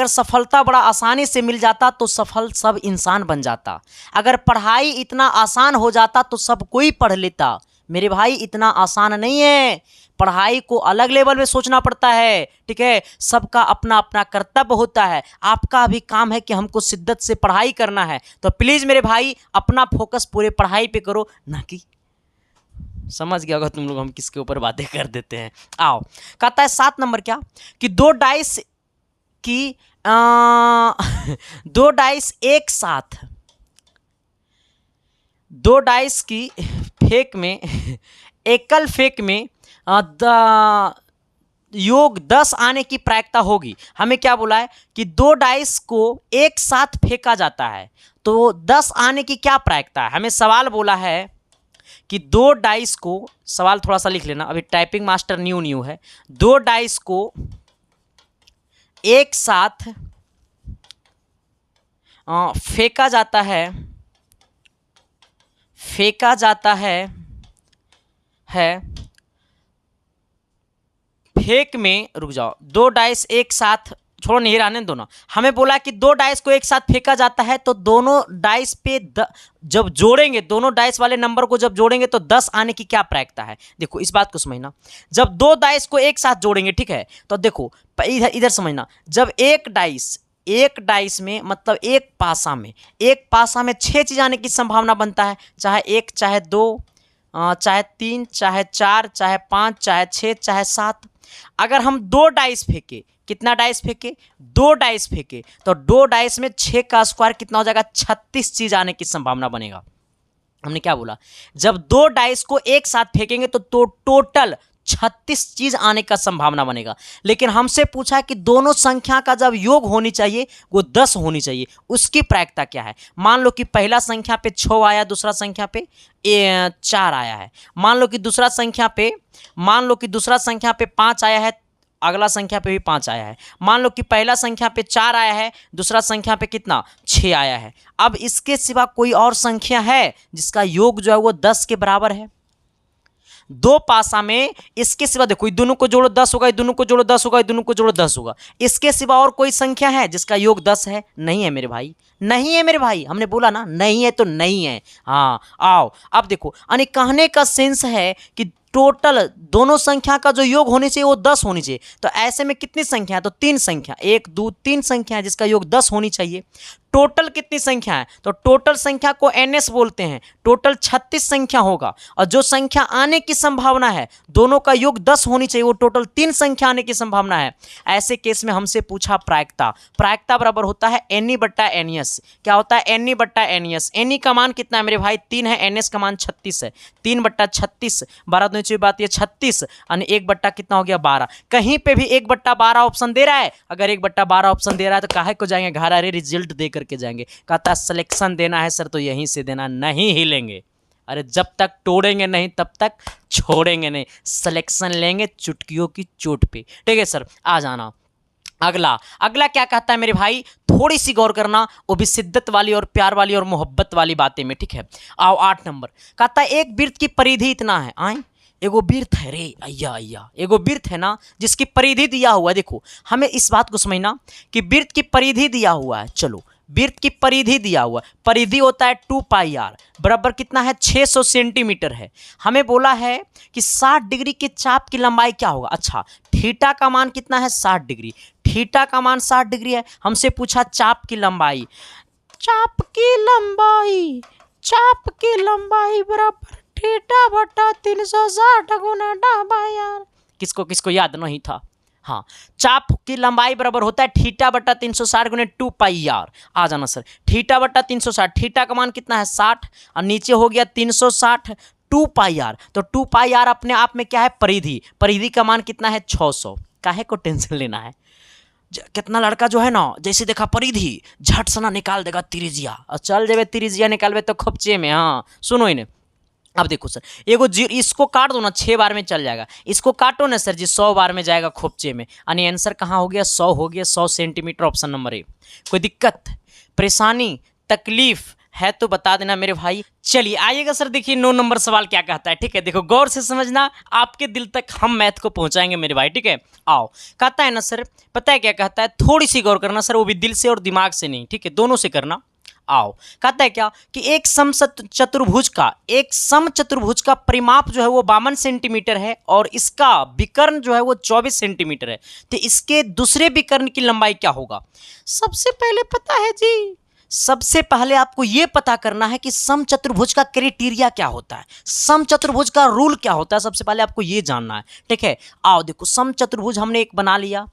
सफलता बड़ा आसानी से मिल जाता तो सफल सब इंसान बन जाता, अगर पढ़ाई इतना आसान हो जाता तो सब कोई पढ़ लेता। मेरे भाई इतना आसान नहीं है, पढ़ाई को अलग लेवल में सोचना पड़ता है। ठीक है, सबका अपना अपना कर्तव्य होता है, आपका भी काम है कि हमको शिद्दत से पढ़ाई करना है। तो प्लीज मेरे भाई अपना फोकस पूरे पढ़ाई पे करो, ना कि समझ गया होगा तुम लोग हम किसके ऊपर बातें कर देते हैं। आओ, कहता है 7 नंबर क्या कि दो डाइस एक साथ, दो डाइस की फेंक में एकल फेंक में योग 10 आने की प्रायिकता होगी। हमें क्या बोला है कि दो डाइस को एक साथ फेंका जाता है तो 10 आने की क्या प्रायिकता है। हमें सवाल बोला है कि दो डाइस को, सवाल थोड़ा सा लिख लेना, अभी टाइपिंग मास्टर न्यू है। दो डाइस को एक साथ फेंका जाता है फेंक में, रुक जाओ, दो डाइस एक साथ छोड़ो नहीं रहने दो ना। हमें बोला कि दो डाइस को एक साथ फेंका जाता है तो दोनों डाइस पे जब जोड़ेंगे, दोनों डाइस वाले नंबर को जब जोड़ेंगे तो 10 आने की क्या प्रायिकता है। देखो इस बात को समझना, जब दो डाइस को एक साथ जोड़ेंगे, ठीक है, तो देखो इधर इधर समझना, जब एक डाइस में मतलब एक पासा में 6 चीज आने की संभावना बनता है, चाहे 1 चाहे 2 चाहे 3 चाहे 4 चाहे 5 चाहे 6 चाहे 7। अगर हम दो डाइस फेंके, कितना डाइस फेंके, दो डाइस फेंके, तो दो डाइस में 6 का स्क्वायर कितना हो जाएगा, 36 चीज आने की संभावना बनेगा। हमने क्या बोला, जब दो डाइस को एक साथ फेंकेंगे तो टोटल 36 चीज आने का संभावना बनेगा। लेकिन हमसे पूछा कि दोनों संख्या का जब योग होनी चाहिए वो 10 होनी चाहिए, उसकी प्रायिकता क्या है। मान लो कि पहला संख्या पे 6 आया, दूसरा संख्या पे 4 आया है। मान लो कि दूसरा संख्या पे 5 आया है, अगला संख्या पे भी 5 आया है। मान लो कि पहला संख्या पे 4 आया है, दूसरा संख्या पे कितना 6 आया है। अब इसके सिवा कोई और संख्या है जिसका योग जो है वो 10 के बराबर है। दो पासा में इसके सिवा देखो, दोनों को जोड़ो 10 होगा, दोनों को जोड़ो 10 होगा, दोनों को जोड़ो 10 होगा। इसके सिवा और कोई संख्या है जिसका योग 10 है? नहीं है मेरे भाई, नहीं है मेरे भाई। हमने बोला ना नहीं है तो नहीं है। हाँ आओ अब देखो, यानी कहने का सेंस है कि टोटल दोनों संख्या का जो योग होनी चाहिए वो 10 होनी चाहिए। तो ऐसे में कितनी संख्या है, तो 3 संख्या, 1 2 3 संख्या है जिसका योग 10 होनी चाहिए। टोटल कितनी संख्या है, तो टोटल संख्या को NS बोलते हैं। टोटल 36 संख्या होगा और जो संख्या आने की संभावना है दोनों का योग 10 होनी चाहिए, वो टोटल 3 संख्या आने की संभावना है। ऐसे केस में हमसे पूछा प्रायिकता बराबर होता है NE/NS। क्या होता है NE/NS। NE का मान कितना है मेरे भाई, 3 है, NS का मान 36 है। 3/36, 12 दूनी चौबीस बात ये 36 और 1 कितना हो गया 12। कहीं पे भी 1/12 ऑप्शन दे रहा है, अगर 1/12 ऑप्शन दे रहा है तो काहे को जाएंगे घर, अरे रिजल्ट दे करके जाएंगे। कहता है सिलेक्शन देना है सर तो यहीं से देना, नहीं हिलेंगे। अरे जब तक तोड़ेंगे नहीं तब तक छोड़ेंगे नहीं, सिलेक्शन लेंगे चुटकियों की चोट पे। ठीक है सर, आ जाना। अगला क्या कहता है मेरे भाई, थोड़ी सी गौर करना, वो भी शिद्दत वाली और प्यार वाली और मोहब्बत वाली बातें में। ठीक है, आओ 8 नंबर कहता है एक वृत्त की परिधि इतना है। आए एगो वृत्त है रे, अय्या एगो वृत्त है ना जिसकी परिधि दिया हुआ है। देखो हमें इस बात को समझना कि वृत्त की परिधि दिया हुआ है। चलो वृत्त की परिधि दिया हुआ है, परिधि होता है 2πr बराबर कितना है 600 सेंटीमीटर है। हमें बोला है कि 60 डिग्री के चाप की लंबाई क्या होगा। अच्छा थीटा का मान कितना है 60 डिग्री, थीटा का मान 60 डिग्री है। हमसे पूछा चाप की लंबाई, चाप की लंबाई बराबर θ/360 गुना 2πr। किसको याद नहीं था। हाँ, चाप की लंबाई बराबर होता है θ/360 गुने 2πr। आ जाना सर, θ/360, थीटा का मान कितना है 60 और नीचे हो गया 360 2πr। तो 2πr अपने आप में क्या है, परिधि का मान कितना है 600। काहे को टेंशन लेना है, कितना लड़का जो है ना जैसे देखा परिधि झट सना निकाल देगा त्रिज्या, और चल जेबे त्रिज्या निकालबे तो खोपचे में। हाँ सुनो इन्हें, अब देखो सर एगो इसको काट दो ना 6 बार में चल जाएगा, इसको काटो ना सर जी 100 बार में जाएगा खोपचे में। यानी आंसर कहाँ हो गया 100 हो गया, 100 सेंटीमीटर, ऑप्शन नंबर ए। कोई दिक्कत परेशानी तकलीफ है तो बता देना मेरे भाई। चलिए आइएगा सर, देखिए 9 नंबर सवाल क्या कहता है। ठीक है, देखो गौर से समझना, आपके दिल तक हम मैथ को पहुंचाएंगे मेरे भाई। ठीक है, आओ कहता है ना सर, पता है क्या कहता है, थोड़ी सी गौर करना सर, वो भी दिल से और दिमाग से नहीं, ठीक है दोनों से करना। आओ कहता है क्या कि एक समचतुर्भुज का परिमाप जो है वो 52 सेंटीमीटर है और इसका विकर्ण जो है वो 24 सेंटीमीटर है। तो इसके दूसरे विकर्ण की लंबाई क्या होगा। सबसे पहले आपको ये पता करना है कि समचतुर्भुज का क्राइटेरिया क्या होता है, समचतुर्भुज का रूल क्या होता है, सबसे पहले आपको ये जानना है। ठीक है, आओ देखो समचतुर्भुज हमने एक बना लिया,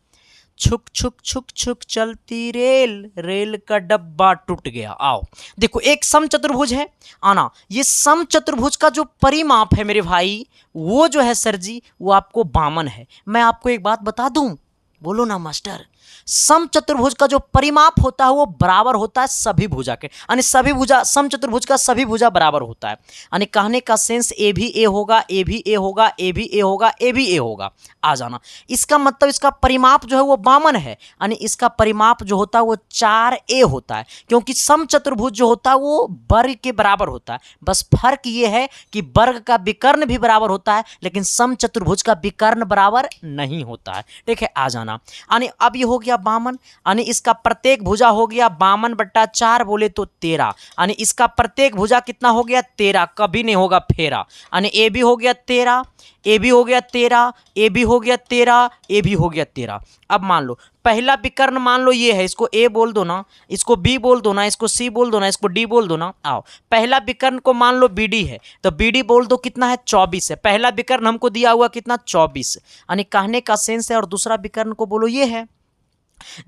छुक छुक छुक छुक चलती रेल का डब्बा टूट गया। आओ देखो एक समचतुर्भुज है, आना ये समचतुर्भुज का जो परिमाप है मेरे भाई वो जो है सर जी वो आपको 52 है। मैं आपको एक बात बता दूं, बोलो ना मास्टर, समचतुर्भुज का जो परिमाप होता है वो बराबर होता है सभी भुजा के, यानी सभी भुजा समचतुर्भुज का सभी भुजा बराबर होता है। यानी कहने का सेंस ए भी ए होगा, ए भी ए होगा, ए भी ए होगा, ए भी ए होगा। आ जाना, इसका मतलब इसका परिमाप जो है वो 52 है, यानी इसका परिमाप जो होता है वो 4a होता है, क्योंकि समचतुर्भुज जो होता है वो वर्ग के बराबर होता है। बस फर्क ये है कि वर्ग का विकर्ण भी बराबर होता है लेकिन समचतुर्भुज का विकर्ण बराबर नहीं होता है। ठीक है, आ जाना, यानी अब ये हो गया 52, यानी इसका प्रत्येक भुजा हो गया 52/4 बोले तो 13, यानी इसका प्रत्येक भुजा कितना हो गया 13, कभी नहीं होगा फेरा, यानी ए भी हो गया 13, ए भी हो गया 13, ए भी हो गया 13, ए भी हो गया 13। अब मान लो पहला विकर्ण मान लो ये है, इसको ए बोल दो ना, इसको बी बोल दो ना, इसको सी बोल दो ना, इसको डी बोल दो ना। आओ पहला विकर्ण को मान लो बी डी है, तो बी डी बोल दो कितना है 24 है। पहला विकर्ण हमको दिया हुआ कितना 24, यानी कहने का सेंस है। और दूसरा विकर्ण को बोलो ये है,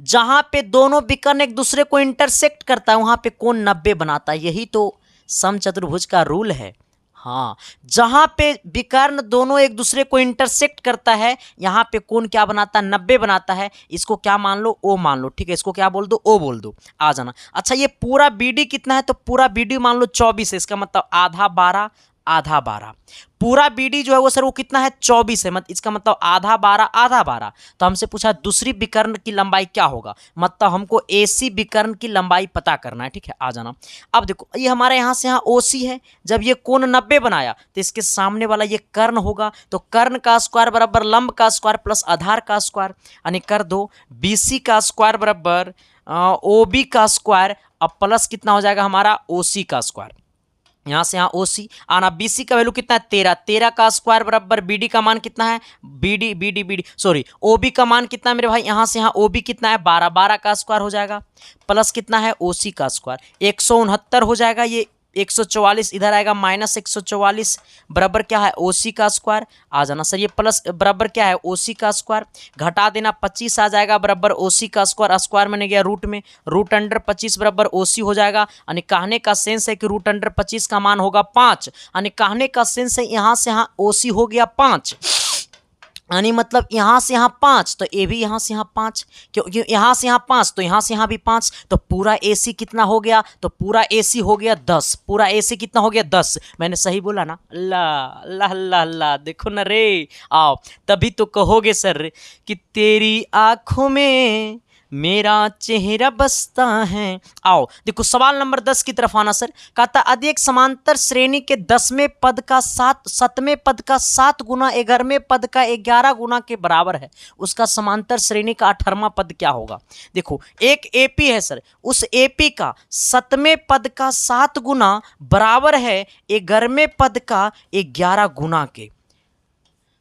जहां पे दोनों विकर्ण एक दूसरे को इंटरसेक्ट करता है वहां पे कोण 90 बनाता है, यही तो समचतुर्भुज का रूल है। हाँ, जहां पे विकर्ण दोनों एक दूसरे को इंटरसेक्ट करता है यहां पे कोण क्या बनाता है 90 बनाता है। इसको क्या मान लो ओ मान लो, ठीक है, इसको क्या बोल दो ओ बोल दो, आ जाना। अच्छा ये पूरा बीडी कितना है, तो पूरा बीडी मान लो 24 है, इसका मतलब आधा 12 आधा 12। पूरा बीडी जो है वो सर वो कितना है 24 है, मतलब इसका मतलब आधा 12 आधा 12। तो हमसे पूछा दूसरी विकर्ण की लंबाई क्या होगा, मतलब हमको एसी विकर्ण की लंबाई पता करना है, ठीक है, आ जाना। अब देखो ये हमारे यहाँ से यहाँ ओसी है, जब ये कोण 90 बनाया तो इसके सामने वाला ये कर्ण होगा, तो कर्ण का स्क्वायर बराबर लंब का स्क्वायर प्लस आधार का स्क्वायर, यानी कर दो बीसी का स्क्वायर बराबर ओबी का स्क्वायर, अब प्लस कितना हो जाएगा हमारा ओसी का स्क्वायर। यहाँ से यहाँ ओसी आना, बीसी का वैल्यू कितना है 13, 13 का स्क्वायर बराबर बीडी का मान कितना है बीडी सॉरी ओबी का मान कितना है मेरे भाई, यहाँ से यहाँ ओबी कितना है 12, 12 का स्क्वायर हो जाएगा प्लस कितना है ओसी का स्क्वायर 169 हो जाएगा। ये 144 इधर आएगा माइनस 144 बराबर क्या है ओसी का स्क्वायर, आ जाना सर। ये प्लस बराबर क्या है ओसी का स्क्वायर, घटा देना 25 आ जाएगा बराबर ओसी का स्क्वायर, स्क्वायर मैंने गया रूट में, रूट अंडर 25 बराबर ओसी हो जाएगा। यानी कहने का सेंस है कि रूट अंडर 25 का मान होगा 5, यानी कहने का सेंस है यहाँ से यहाँ ओसी हो गया 5, यानी मतलब यहाँ से यहाँ 5 तो ए भी यहाँ से यहाँ 5, क्योंकि यहाँ से यहाँ 5 तो यहाँ से यहाँ भी 5, तो पूरा एसी कितना हो गया, तो पूरा एसी हो गया 10, पूरा एसी कितना हो गया 10। मैंने सही बोला ना, अल्लाह अल्लाह अल्लाह अल्लाह, देखो ना रे, आओ तभी तो कहोगे सर कि तेरी आंखों में मेरा चेहरा बसता है। आओ देखो सवाल नंबर 10 की तरफ आना सर। कहता यदि एक समांतर श्रेणी के 10वें पद का 7वें पद का 7 गुना 11वें पद का 11 गुना के बराबर है, उसका समांतर श्रेणी का 18वां पद क्या होगा। देखो एक एपी है सर, उस एपी का 7वें पद का 7 गुना बराबर है 11वें पद का 11 गुना के,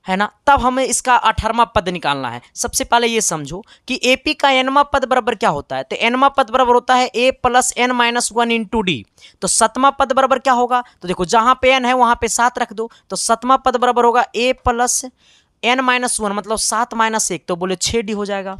है ना, तब हमें इसका 18वां पद निकालना है। सबसे पहले ये समझो कि एपी का एनवां पद बराबर क्या होता है, तो एनवां पद बराबर होता है a plus n minus 1 into d. तो 7वां पद बराबर क्या होगा, तो देखो जहां पे एन है वहां पे 7 रख दो, तो 7वां पद बराबर होगा ए प्लस एन माइनस 1, मतलब 7 माइनस 1, तो बोले 6 डी हो जाएगा,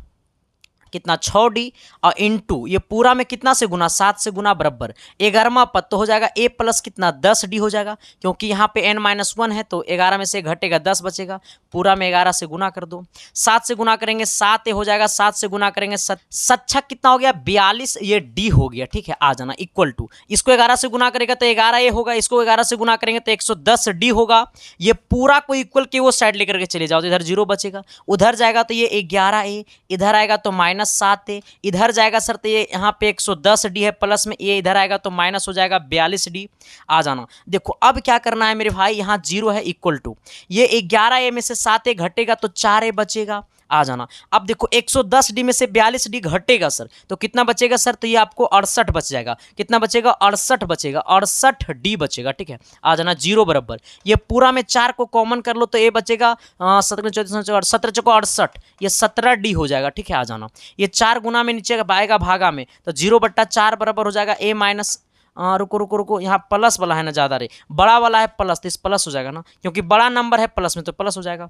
कितना 6d और इंटू ये पूरा में कितना से गुना 7 से गुना बराबर 11वां पद तो हो जाएगा a प्लस कितना 10d हो जाएगा, क्योंकि यहाँ पे n-1 है तो 11 में से घटेगा 10 बचेगा, पूरा में 11 से गुना कर दो, 7 से गुना करेंगे 7 हो जाएगा, 7 से गुना करेंगे 7 कितना हो गया 42, ये d हो गया, ठीक है, आ जाना इक्वल टू, इसको 11 से गुना करेगा तो 11 ये होगा, इसको 11 से गुना करेंगे तो 110d होगा। ये पूरा को इक्वल के वो साइड लेकर के चले जाओ तो इधर 0 बचेगा, उधर जाएगा तो ये 11a, इधर आएगा तो -7 है, इधर जाएगा सर तो ये यहाँ पे 110d है, प्लस में ये इधर आएगा तो माइनस हो जाएगा 42d, आ जाना। देखो अब क्या करना है मेरे भाई, यहाँ 0 है इक्वल टू, ये 11a में से 7a घटेगा तो 4a बचेगा, आ जाना। अब देखो 110d में से 42d घटेगा सर तो कितना बचेगा सर, तो ये आपको 68 बच जाएगा, कितना बचेगा 68 बचेगा, 68d बचेगा, ठीक है, आ जाना 0 बराबर। ये पूरा में 4 को कॉमन कर लो तो ये बचेगा 17 चौको 68, ये 17d हो जाएगा, ठीक है, आ जाना। ये 4 गुना में नीचे आएगा भागा में तो 0/4 बराबर हो जाएगा a माइनस रुको यहाँ प्लस वाला है ना ज़्यादा रे, बड़ा वाला है प्लस तो इस प्लस हो जाएगा ना, क्योंकि बड़ा नंबर है प्लस में तो प्लस हो जाएगा,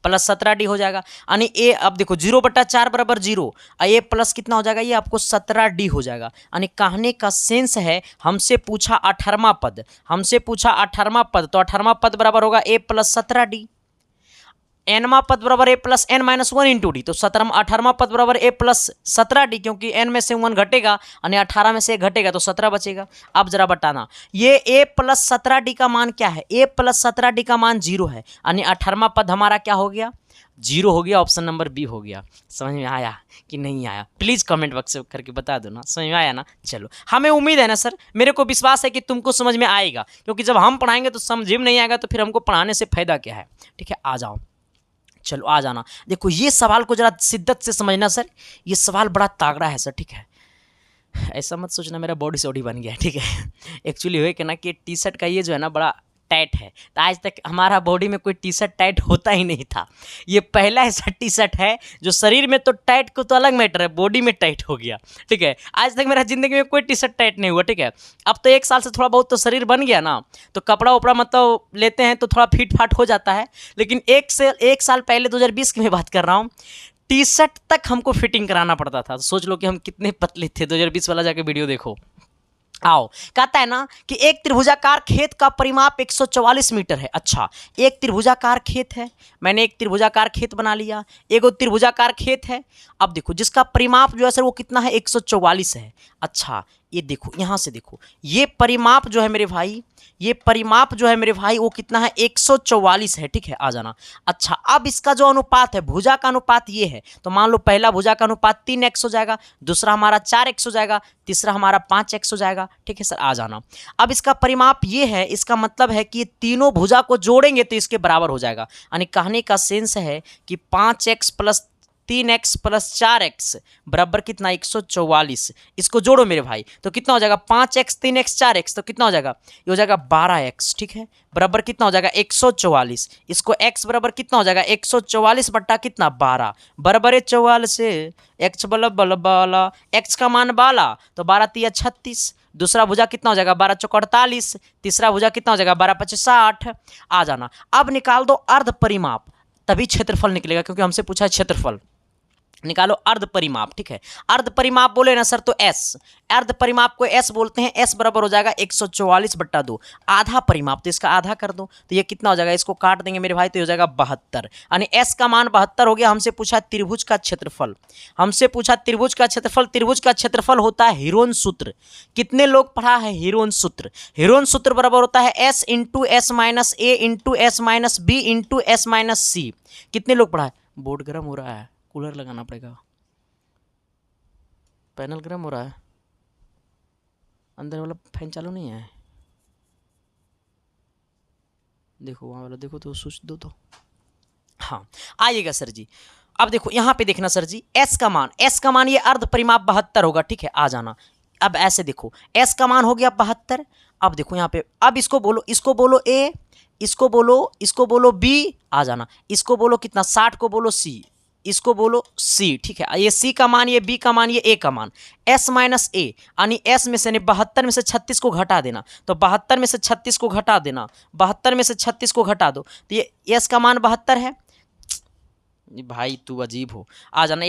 प्लस 17d हो जाएगा, यानी ए अब देखो 0/4 बराबर 0, ए प्लस कितना हो जाएगा, ये आपको 17d हो जाएगा। यानी कहने का सेंस है हमसे पूछा 18वां पद, हमसे पूछा 18वां पद, तो 18वां पद बराबर होगा a प्लस 17d, एनवां पद बराबर a plus n minus 1 into d, तो 18वां पद बराबर a प्लस 17d, क्योंकि n में से 1 घटेगा यानी 18 में से 1 घटेगा तो 17 बचेगा। अब जरा बताना ये a प्लस 17d का मान क्या है, a प्लस 17d का मान 0 है, यानी 18वां पद हमारा क्या हो गया 0 हो गया, ऑप्शन नंबर बी हो गया। समझ में आया कि नहीं आया, प्लीज़ कमेंट बॉक्स करके बता दो ना, समझ में आया ना। चलो हमें उम्मीद है ना सर, मेरे को विश्वास है कि तुमको समझ में आएगा, क्योंकि जब हम पढ़ाएंगे तो समझ में नहीं आएगा तो फिर हमको पढ़ाने से फायदा क्या है, ठीक है, आ जाओ। चलो आ जाना। देखो ये सवाल को जरा शिद्दत से समझना सर, ये सवाल बड़ा तागड़ा है सर, ठीक है। ऐसा मत सोचना मेरा बॉडी सॉडी बन गया, ठीक है। एक्चुअली हुए कि ना कि टी शर्ट का ये जो है ना बड़ा टाइट है, तो आज तक हमारा बॉडी में कोई टी शर्ट टाइट होता ही नहीं था। ये पहला ऐसा टी शर्ट है जो शरीर में तो टाइट को तो अलग मैटर है, बॉडी में टाइट हो गया, ठीक है। आज तक मेरा ज़िंदगी में कोई टी शर्ट टाइट नहीं हुआ, ठीक है। अब तो 1 साल से थोड़ा बहुत तो शरीर बन गया ना, तो कपड़ा उपड़ा मतलब लेते हैं तो थोड़ा फिट फाट हो जाता है। लेकिन 1 साल पहले 2020 की मैं बात कर रहा हूँ, टी शर्ट तक हमको फिटिंग कराना पड़ता था। सोच लो कि हम कितने पतले थे। 2020 वाला जाके वीडियो देखो। आओ, कहता है ना कि एक त्रिभुजाकार खेत का परिमाप 144 मीटर है। अच्छा, एक त्रिभुजाकार खेत है, मैंने एक त्रिभुजाकार खेत बना लिया, एगो त्रिभुजाकार खेत है। अब देखो जिसका परिमाप जो है सर वो कितना है, 144 है। अच्छा, ये देखो यहाँ से देखो, ये परिमाप जो है मेरे भाई, ये परिमाप जो है मेरे भाई वो कितना है, 144 है, ठीक है। आ जाना। अच्छा, अब इसका जो अनुपात है, भुजा का अनुपात ये है, तो मान लो पहला भुजा का अनुपात 3x हो जाएगा, दूसरा हमारा 4x हो जाएगा, तीसरा हमारा 5x हो जाएगा, ठीक है सर। आ जाना। अब इसका परिमाप ये है, इसका मतलब है कि ये तीनों भुजा को जोड़ेंगे तो इसके बराबर हो जाएगा। यानी कहने का सेंस है कि 5x plus 3x plus 4x बराबर कितना, 144। इसको जोड़ो मेरे भाई तो कितना हो जाएगा, 5x 3x 4x, तो कितना हो जाएगा, ये हो जाएगा 12x, ठीक है। बराबर कितना हो जाएगा, 144। इसको x बराबर कितना हो जाएगा, 144 बट्टा कितना, 12, बराबर है 44 से x बल बल बाला, x का मान 12, तो 12 तिया 36। दूसरा भुजा कितना हो जाएगा, 12 चौक 48। तीसरा भुजा कितना हो जाएगा, 12 पच्चीस 60। आ जाना। अब निकाल दो अर्ध परिमाप, तभी क्षेत्रफल निकलेगा, क्योंकि हमसे पूछा है क्षेत्रफल। निकालो अर्ध परिमाप, ठीक है। अर्ध परिमाप बोले ना सर तो S, अर्ध परिमाप को S बोलते हैं। S बराबर हो जाएगा 144 बट्टा 2। आधा परिमाप तो इसका आधा कर दो, तो ये कितना हो जाएगा, इसको काट देंगे मेरे भाई तो हो जाएगा 72। यानी S का मान 72 हो गया। हमसे पूछा त्रिभुज का क्षेत्रफल, हमसे पूछा त्रिभुज का क्षेत्रफल। त्रिभुज का क्षेत्रफल होता है हीरोन सूत्र। कितने लोग पढ़ा है हीरोन सूत्र? हीरोन सूत्र बराबर होता है S into S minus A into S minus B into S minus C। कितने लोग पढ़ा है? बोर्ड गर्म हो रहा है, कूलर लगाना पड़ेगा। पैनल गर्म हो रहा है, अंदर वाला फैन चालू नहीं है। देखो वहाँ वाला देखो तो स्विच दो तो। हाँ आइएगा सर जी। अब देखो यहाँ पे देखना सर जी, S का मान ये अर्ध परिमाप 72 होगा, ठीक है। आ जाना। अब ऐसे देखो S का मान हो गया 72। अब देखो यहाँ पे, अब इसको बोलो A, इसको बोलो B। आ जाना। इसको बोलो कितना, 60 को बोलो C, इसको बोलो C, ठीक है। ये C का मान, ये B का मान, ये A का मान। S माइनस A, यानी S में से 72 में से 36 को घटा देना, तो 72 में से 36 को घटा देना, 72 में से 36 को घटा दो, तो ये S का मान 72 है। भाई तू अजीब हो। आ जाना।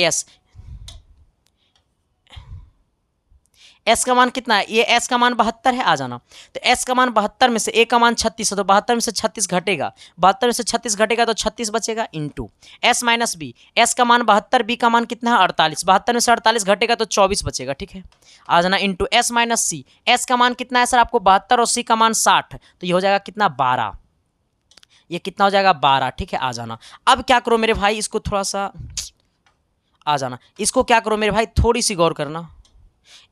S का मान कितना है, ये S का मान 72 है। आ जाना। तो S का मान 72 में से A का मान 36 है, तो 72 में से 36 घटेगा, 72 में से 36 घटेगा तो 36 बचेगा into S minus B। S का मान 72, B का मान कितना है 48, 72 में से 48 घटेगा तो 24 बचेगा, ठीक है। आ जाना। Into S minus C। S का मान कितना है सर आपको 72 और C का मान 60, तो ये हो जाएगा कितना 12, ये कितना हो जाएगा 12, ठीक है। आ जाना। अब क्या करो मेरे भाई, इसको थोड़ा सा, आ जाना, इसको क्या करो मेरे भाई, थोड़ी सी गौर करना,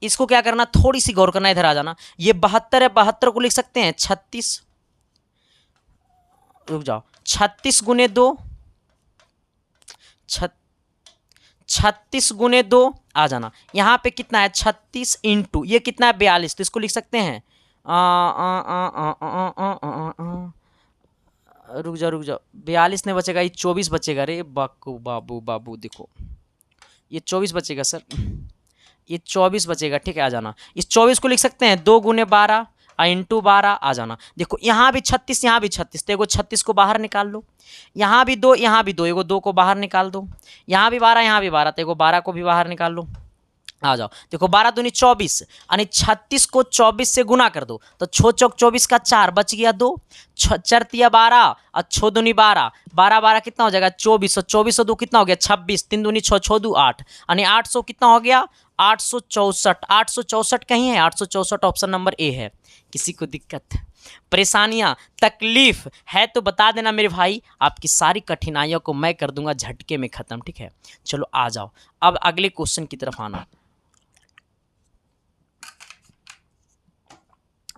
इसको क्या करना, थोड़ी सी गौर करना। इधर आ जाना। ये 72 है, 72 को लिख सकते हैं 36, रुक जाओ, 36 गुने 2, 36 गुने 2। आ जाना। यहाँ पे कितना है 36 इंटू ये कितना है 42, तो इसको लिख सकते हैं रुक जाओ 42 नहीं बचेगा, ये 24 बचेगा। रे बाबू देखो ये 24 बचेगा सर, ये 24 बचेगा, ठीक है। आ जाना। इस 24 को लिख सकते हैं 2 गुने 12 इंटू 12। आ जाना। देखो यहाँ भी 36, यहाँ भी 36, तो एगो 36 को बाहर निकाल लो, यहाँ भी 2, यहाँ भी 2, एगो 2 को बाहर निकाल दो, यहाँ भी 12, यहाँ भी 12, तो एगो 12 को भी बाहर निकाल लो। आ जाओ। देखो 12 दूनी 24, यानी 36 को 24 से गुना कर दो, तो 6 चौक 24 का 4 बच गया 2, 4 तिया 12 और 6 दूनी 12, 12 12 कितना हो जाएगा 24, 24 2 कितना हो गया 26, 3 दूनी 6, 6 2 8, यानी 800 कितना हो गया 864। 864 कहीं है, 864 ऑप्शन नंबर ए है। किसी को दिक्कत परेशानियां तकलीफ है तो बता देना मेरे भाई, आपकी सारी कठिनाइयों को मैं कर दूंगा झटके में खत्म, ठीक है। चलो आ जाओ, अब अगले क्वेश्चन की तरफ आना।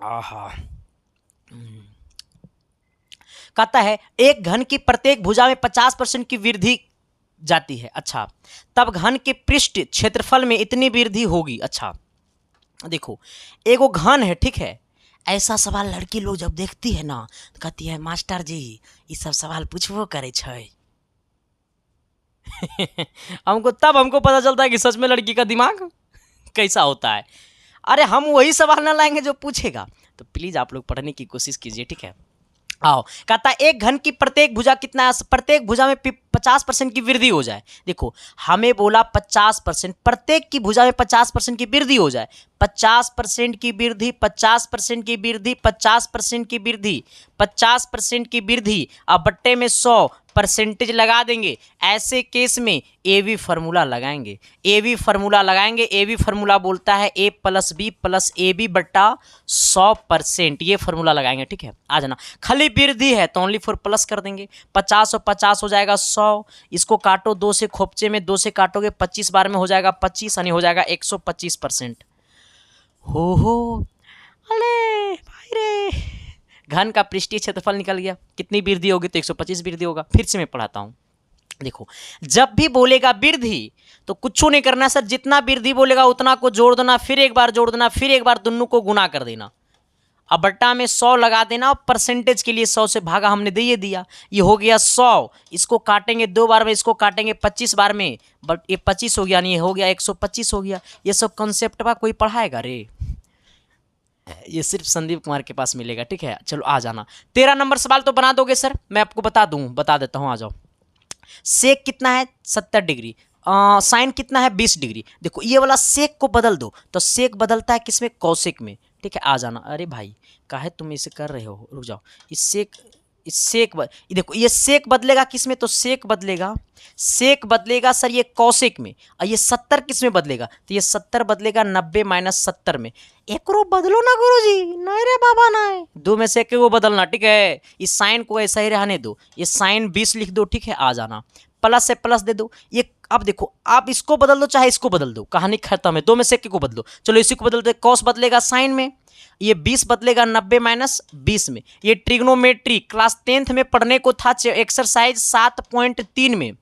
आहा, कहता है एक घन की प्रत्येक भुजा में 50% की वृद्धि जाती है। अच्छा, तब घन के पृष्ठ क्षेत्रफल में इतनी वृद्धि होगी। अच्छा देखो, एगो घन है, ठीक है, ऐसा सवाल लड़की लोग जब देखती है ना तो कहती है मास्टर जी ये सब सवाल पूछबो करे छै। हमको पता चलता है कि सच में लड़की का दिमाग कैसा होता है। अरे हम वही सवाल ना लाएंगे जो पूछेगा, तो प्लीज आप लोग पढ़ने की कोशिश कीजिए, ठीक है। आओ, कहता है एक घन की प्रत्येक भुजा कितना, प्रत्येक भुजा में 50% की वृद्धि हो जाए। देखो हमें बोला 50%, प्रत्येक की भुजा में 50% की वृद्धि हो जाए। 50% की वृद्धि, 50% की वृद्धि, 50% की वृद्धि, 50% की वृद्धि, अब बट्टे में 100% लगा देंगे। ऐसे केस में ए वी फार्मूला लगाएंगे, ए वी फार्मूला लगाएंगे। ए वी फार्मूला बोलता है a plus b plus a b बट्टा 100%, ये फार्मूला लगाएंगे, ठीक है। आ जाना, खाली वृद्धि है तो ओनली फॉर प्लस कर देंगे। 50 और 50 हो जाएगा 100, इसको काटो 2 से, खोपचे में 2 से काटोगे 25 बार में हो जाएगा 25, यानी हो जाएगा 125%। हो अरे भाई रे, घन का पृष्ठीय क्षेत्रफल निकल गया, कितनी वृद्धि होगी तो 125 वृद्धि होगा। फिर से मैं पढ़ाता हूँ, देखो जब भी बोलेगा वृद्धि तो कुछ नहीं करना सर, जितना वृद्धि बोलेगा उतना को जोड़ देना, फिर एक बार जोड़ देना, फिर एक बार दोनों को गुना कर देना। अब बट्टा में 100 लगा देना और परसेंटेज के लिए 100 से भागा हमने दे दिया, ये हो गया 100। इसको काटेंगे 2 बार में, इसको काटेंगे 25 बार में, बट ये 25 हो गया, नहीं ये हो गया 125 हो गया। ये सब कॉन्सेप्ट बा कोई पढ़ाएगा रे, ये सिर्फ संदीप कुमार के पास मिलेगा, ठीक है। चलो आ जाना, 13 नंबर सवाल तो बना दोगे सर, मैं आपको बता देता हूँ, आ जाओ। सेक कितना है 70 डिग्री, साइन कितना है 20 डिग्री। देखो ये वाला सेक को बदल दो, तो सेक बदलता है किसमें, कौशिक में, ठीक है। आ जाना, अरे भाई काहे तुम इसे कर रहे हो, रुक जाओ। देखो ये सेक बदलेगा किसमें, तो सेक बदलेगा सर ये कौशिक में, और ये 70 किसमें बदलेगा, तो ये 70 बदलेगा 90 माइनस 70 में। एक रो बदलो ना गुरुजी, नहीं रे बाबा नहीं, 2 में से एक को बदलना, ठीक है। इस साइन को ऐसा ही रहने दो, ये साइन 20 लिख दो, ठीक है। आ जाना, प्लस से प्लस दे दो। ये अब देखो आप इसको बदल दो चाहे इसको बदल दो, कहानी खत्म है, 2 में से एक को बदलो। चलो इसी को बदल दो, कॉस बदलेगा साइन में, ये 20 बदलेगा 90 माइनस 20 में। ये ट्रिग्नोमेट्री क्लास 10th में पढ़ने को था, एक्सरसाइज 7.3 में।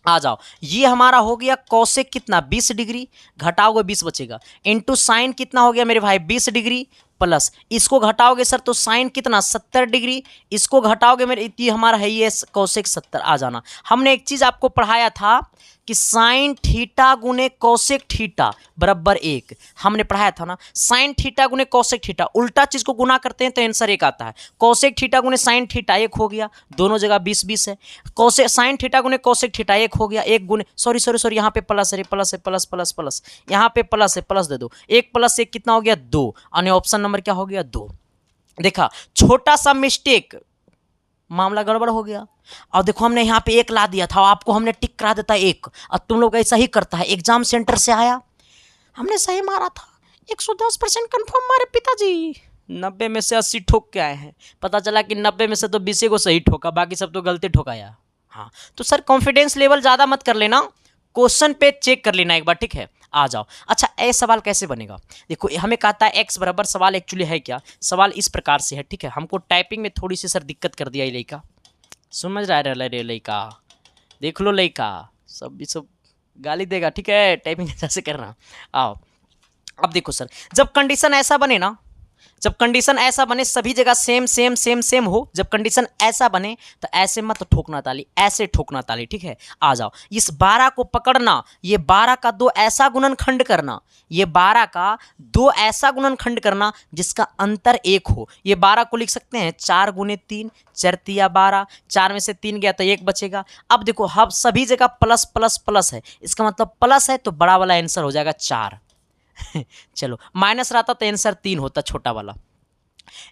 आ जाओ, ये हमारा हो गया कौशिक कितना 20 डिग्री, घटाओगे 20 बचेगा, इनटू साइन कितना हो गया मेरे भाई 20 डिग्री, प्लस इसको घटाओगे सर तो साइन कितना 70 डिग्री, इसको घटाओगे मेरे, ये हमारा है ये कौशिक 70। आ जाना, हमने एक चीज आपको पढ़ाया था कि साइन थीटा गुने कौशिक थीटा बराबर 1, हमने पढ़ाया था ना। साइन थीटा गुने कौशिक थीटा, उल्टा चीज को गुना करते हैं तो आंसर 1 आता है। कौशिक थीटा गुने साइन थीटा 1 हो गया, दोनों जगह 20-20 है। कौशिक साइन थीटा गुने कौशिक थीटा 1 हो गया, 1 गुने सॉरी यहाँ पे प्लस है, प्लस है, प्लस प्लस प्लस, यहाँ पे प्लस है, प्लस दे दो, 1 + 1 कितना हो गया 2, यानी ऑप्शन नंबर क्या हो गया 2। देखा छोटा सा मिस्टेक, मामला गड़बड़ हो गया। और देखो हमने यहाँ पे 1 ला दिया था, आपको हमने टिक करा देता 1, और तुम लोग ऐसा ही करता है। एग्जाम सेंटर से आया, हमने सही मारा था, 110% कन्फर्म मारे पिताजी, 90 में से 80 ठोक के आए हैं। पता चला कि 90 में से तो 20 को सही ठोका, बाकी सब तो गलती ठोकाया। हाँ तो सर कॉन्फिडेंस लेवल ज़्यादा मत कर लेना, क्वेश्चन पे चेक कर लेना एक बार, ठीक है। आ जाओ, अच्छा ए सवाल कैसे बनेगा, देखो हमें कहता है x बराबर, सवाल एक्चुअली है क्या, सवाल इस प्रकार से है, ठीक है। हमको टाइपिंग में थोड़ी सी सर दिक्कत कर दिया ये लड़का, समझ रहा है रे लड़का, देख लो लड़का सब गाली देगा, ठीक है। टाइपिंग अच्छा से करना। आओ अब देखो सर, जब कंडीशन ऐसा बने ना, जब कंडीशन ऐसा बने सभी जगह सेम सेम सेम सेम हो, जब कंडीशन ऐसा बने तो ऐसे मत ठोकना ताली, ऐसे ठोकना ताली, ठीक है। आ जाओ, इस 12 को पकड़ना, ये 12 का 2 ऐसा गुणनखंड करना, ये 12 का 2 ऐसा गुणनखंड करना जिसका अंतर 1 हो। ये 12 को लिख सकते हैं 4 × 3, 4 × 12, 4 में से 3 गया तो 1 बचेगा। अब देखो हम सभी जगह प्लस प्लस प्लस है, इसका मतलब प्लस है तो बड़ा वाला आंसर हो जाएगा 4। चलो माइनस रहता तो आंसर 3 होता, छोटा वाला।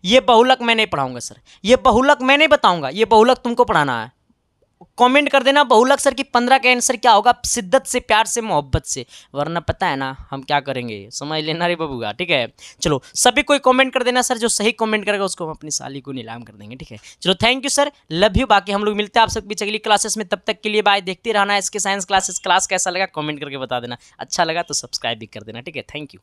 ये बहुलक मैं नहीं पढ़ाऊंगा सर, ये बहुलक मैं नहीं बताऊंगा, ये बहुलक तुमको पढ़ाना है। कमेंट कर देना बहुलक सर की 15 का आंसर क्या होगा, शिद्दत से, प्यार से, मोहब्बत से, वरना पता है ना हम क्या करेंगे, समझ लेना रे बबुआ, ठीक है। चलो सभी कोई कमेंट कर देना सर, जो सही कमेंट करेगा उसको हम अपनी साली को नीलाम कर देंगे, ठीक है। चलो thank you sir, love you. बाकी हम लोग मिलते हैं आप सब बीच अगली क्लासेस में, तब तक के लिए बाय। देखते रहना इसके साइंस क्लासेस, क्लास कैसा लगा कमेंट करके बता देना, अच्छा लगा तो सब्सक्राइब भी कर देना, ठीक है। Thank you.